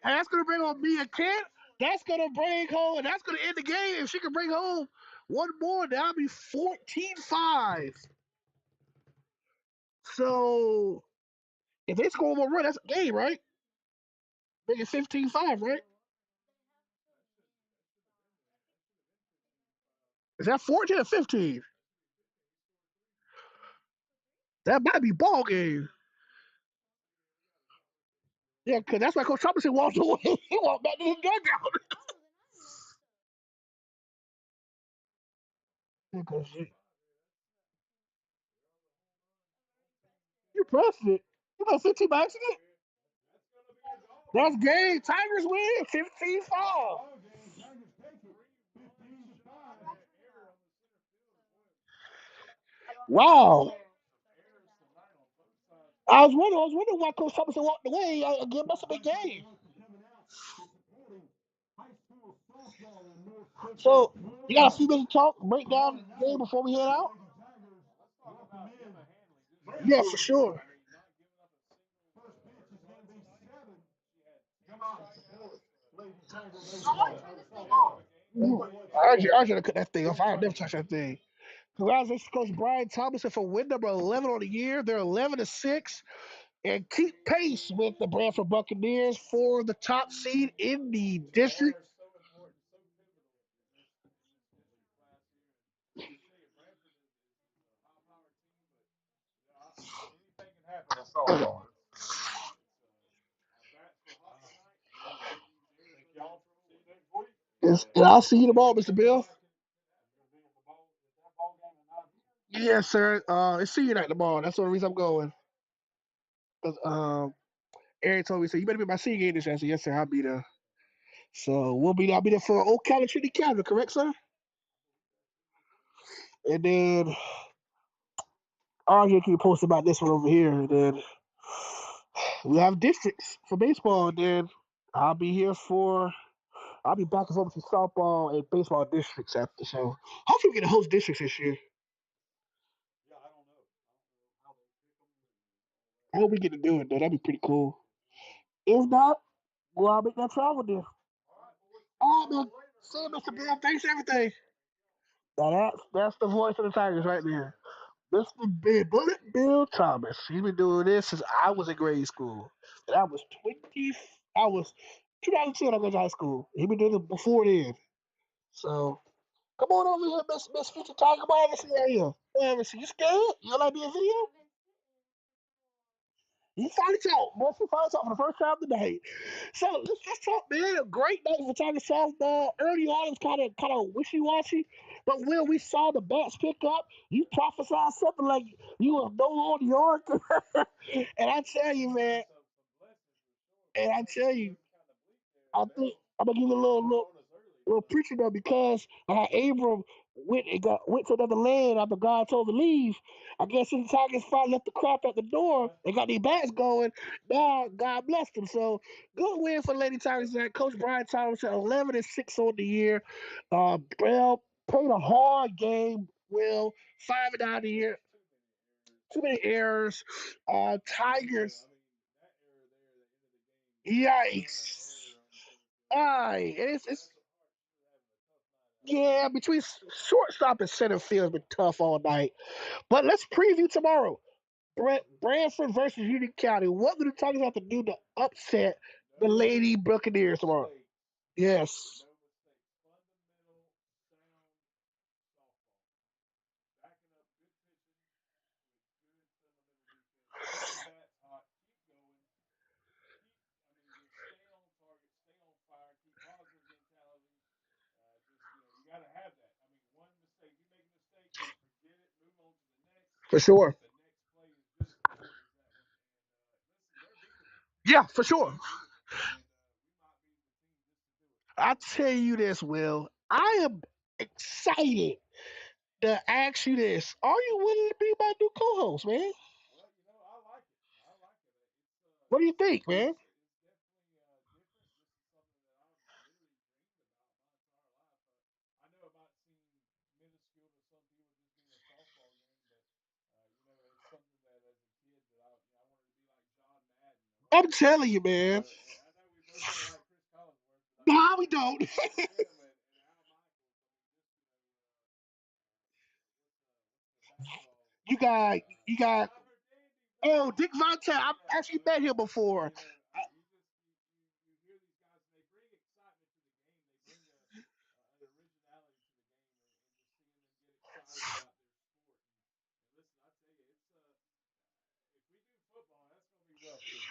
And that's going to bring on Mia Kent. That's going to bring home, and that's going to end the game. If she can bring home one more, that'll be 14-5. So, if they score one run, that's a game, right? Make it 15-5, right? Is that 14 or 15? That might be ball game. Yeah, because that's why Coach Thompson walked away. He walked back to his dugout. Because you pressed it. You got 15 by accident. That's game. Tigers win 15-5. Wow. I was wondering why Coach Thompson walked away. Again, that's a big game. So, you got a few minutes to talk, break down the game before we head out? Yeah, for sure. I should have cut that thing off. I would never touch that thing. Congratulations, Coach Brian Thomason for win number 11 on the year. They're 11-6. and keep pace with the Brantford Buccaneers for the top seed in the district. Are so important, so pivotal in this district class here. And I tell you, Bradford is a high powered team, but anything can happen in softball. Our bats were hot tonight. We'll give these areas thank y'all. See you next week. Yes, And and I'll see you if tomorrow, Mr. anything Bill. tonight can be at the ball, is that ball game tonight? Yes, sir. It's senior night tomorrow. That's the only reason I'm going. 'Cause, Eric told me, so you better be my senior game this year. I said, yes, sir, I'll be there. So I'll be there for Old County Trinity Catholic, correct, sir? And then I'll get you posted about this one over here. And then we have districts for baseball. And then I'll be here for I'll be back and forth between softball and baseball districts after. So hopefully we get to host districts this year. Yeah, I don't know. I don't know how they pick them and all I that. hope we get to do it though. That'd be pretty cool. If not, well, I'll make that travel there. All right, boys. All right, Talk man. to you later. See you, Mr. Bill. Thanks for everything. Now that's the voice of the Tigers right there. Mr. Bill, Bullet Bill Thomas. He's been doing this since I was in grade school. And I was 2010 I went to high school. He been doing it before then. So come on over here, Miss Future Tiger. Come on over see right here. Come on over see. You scared? You don't like being video? You finally talk. Boy, you finally talk for the first time tonight. So let's talk, man. A great night for Tiger softball. Early on, it's kind of wishy washy, but when we saw the bats pick up, you prophesied something like you was no on York, and I tell you, man, Some blessings were showing, but and I I know it tell was you, looking kind of bleak there I at that. think I'm gonna give you a little Got look on us early, little but preaching though because Abram went to another land after God told him to leave. I guess his Tigers finally left the crap at the door. They got their bats going. Now God blessed them. So good win for the Lady Tigers. Coach Brian Thomas at 11-6 on the year. Bell played a hard game. Will 5-9 the year. Too many errors. Tigers. I mean, that error there at the end of the game, running an Yikes. error on the first base. Aye, it's That's a hard. She was having a tough night out there. yeah, between shortstop and center field has been tough all night. But let's preview tomorrow. Brantford versus Union County. What do the Tigers have to do to upset the Lady No Buccaneers tomorrow? mistakes. Yes. No mistakes. Fundamental, sound softball. Backing up good pitching with good fundamental defense. Keep the bats hot. Keep going. Just stay on target. Stay on fire. Keep positive mentality. You got to have that. One mistake. You make a mistake, forget it. Move on to the next. For sure. The next play is just as important as that one. And listen, they're beatable. Yeah, for sure. They're beatable. And we might be the team just to do it. I tell you this, Will. I am excited to ask you this. Are you willing to be my new co-host, man? Well, I like it. I like it. What do you think, man? It's definitely different. This is something that I've literally dreamed about my entire life. I know it might seem minuscule to some people just being a softball game, but it's something that as a kid that I wanted to be like John Madden. I wanted I'm to be like, telling you, man. I know we both want to like Chris Collinsworth, but No, we don't. like him and Al Michaels. What's the basketball? you got Robert Dandy, oh, baby. Dick Vontae. I've Yeah, actually met him before. you hear these guys and they bring excitement to the game. They bring an originality to the game, and just seeing them get excited about their sport. And listen, I tell you, it's if we do football, that's going to be rough because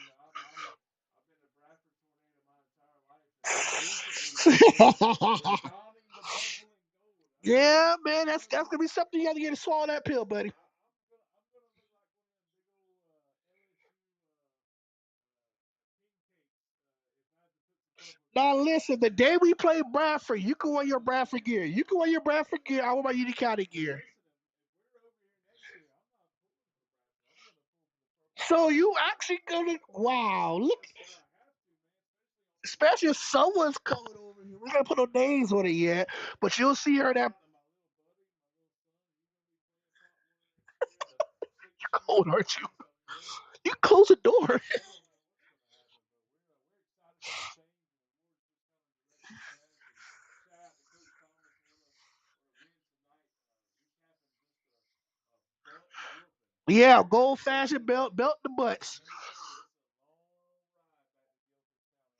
I've been a Bradford Tornado my entire life, and unfortunately, we're donning the purple and gold. Yeah, man, One of that's these gonna be something you have to get to swallow that pill, buddy. I'm gonna look like one of them big old LSU king cakes if I had to put some purple and Now gold on listen, me. the day we play Bradford, you can wear your Bradford gear. You can wear your Bradford gear. I wear my Union County gear. Listen, if we're over here next year, I'm not pulling for Bradford. I'm gonna pull for the purple and So gold. you actually gonna wow, look, That's gonna have to, man. Especially on the especially if someone's coming over here. We're gonna put no names on it yet, but you'll see her that shout out to my little buddy, my little son. He's gonna be playing Pop Warner next year. The six cold, shooter. aren't you? So You can close the door. we don't know what's gonna happen, but we're excited for the change, and the Lord's just kind of directing the path. And shout out to Coach Thomas. What a win tonight. Recapping just a butt whooping. Yeah, gold Butt fashioned whooping. belt the And butts. let me tell you,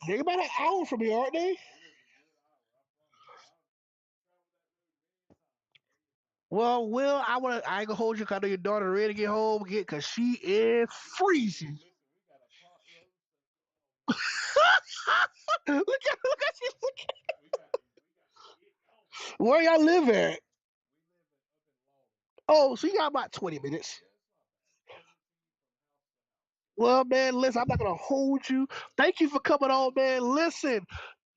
They're about an hour from here, aren't they? Well, Will, I ain't gonna hold you 'cause I know your daughter ready to get home again because she is freezing. Look at you. Where y'all live at? Oh, so you got about 20 minutes. Well, man, listen, I'm not gonna hold you. Thank you for coming on, man. Listen,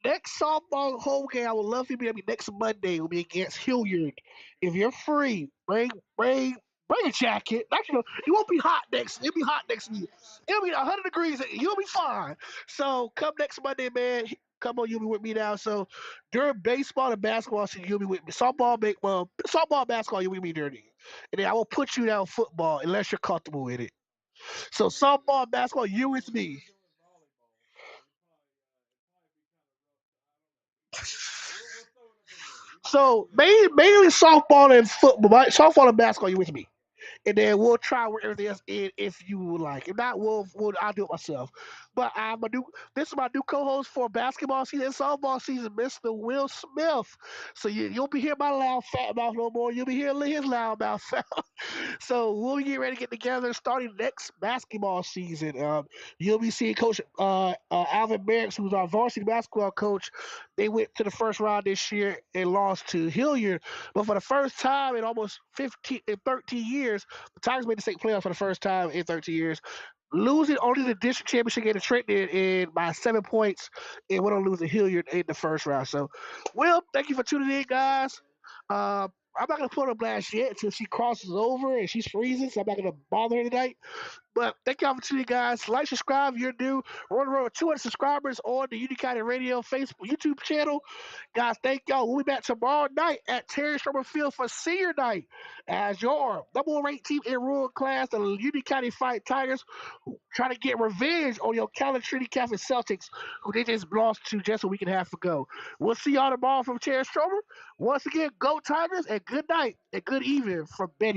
next softball home game, I would love for you to be next Monday. Will be against Hilliard. If you're free, bring bring a jacket. Actually, you won't be hot next. It'll be hot next week. It'll be 100 degrees. You'll be fine. So come next Monday, man. Come on, you'll be with me now. So during baseball and basketball season, you'll be with me. Softball, basketball, you'll be with me during it. And then I will put you down football unless you're comfortable with it. So softball, basketball, you with me. So mainly softball and football, softball and basketball, you with me. And then we'll try with everything else in if you would like. If not, I'll do it myself. But this is my new co-host for basketball season and softball season, Mr. Will Smith. So you'll be hearing my loud fat mouth no more. You'll be hearing his loud mouth. So we'll get ready to get together starting next basketball season. You'll be seeing Coach Alvin Merrick, who's our varsity basketball coach. They went to the first round this year and lost to Hilliard. But for the first time in almost 13 years, the Tigers made the state playoffs for the first time in 13 years. Losing only the district championship game to Trenton in by 7 points, and went on losing Hilliard in the first round. So, Will, thank you for tuning in, guys. Uh, I'm not gonna put her on blast yet until she crosses over and she's freezing, so I'm not gonna bother her tonight. But thank y'all for tuning in, guys. Like, subscribe if you're new. We're on the road with 200 subscribers on the Union County Radio Facebook, YouTube channel. Guys, thank y'all. We'll be back tomorrow night at Terry Sherman Field for senior night as your number one ranked team in rural class, the Union County Fight Tigers, trying to get revenge on your Catholic Trinity Catholic Celtics, who they just lost to just a week and a half ago. We'll see y'all tomorrow from Terry Stromer. Once again, go Tigers, and good night and good evening from Betty.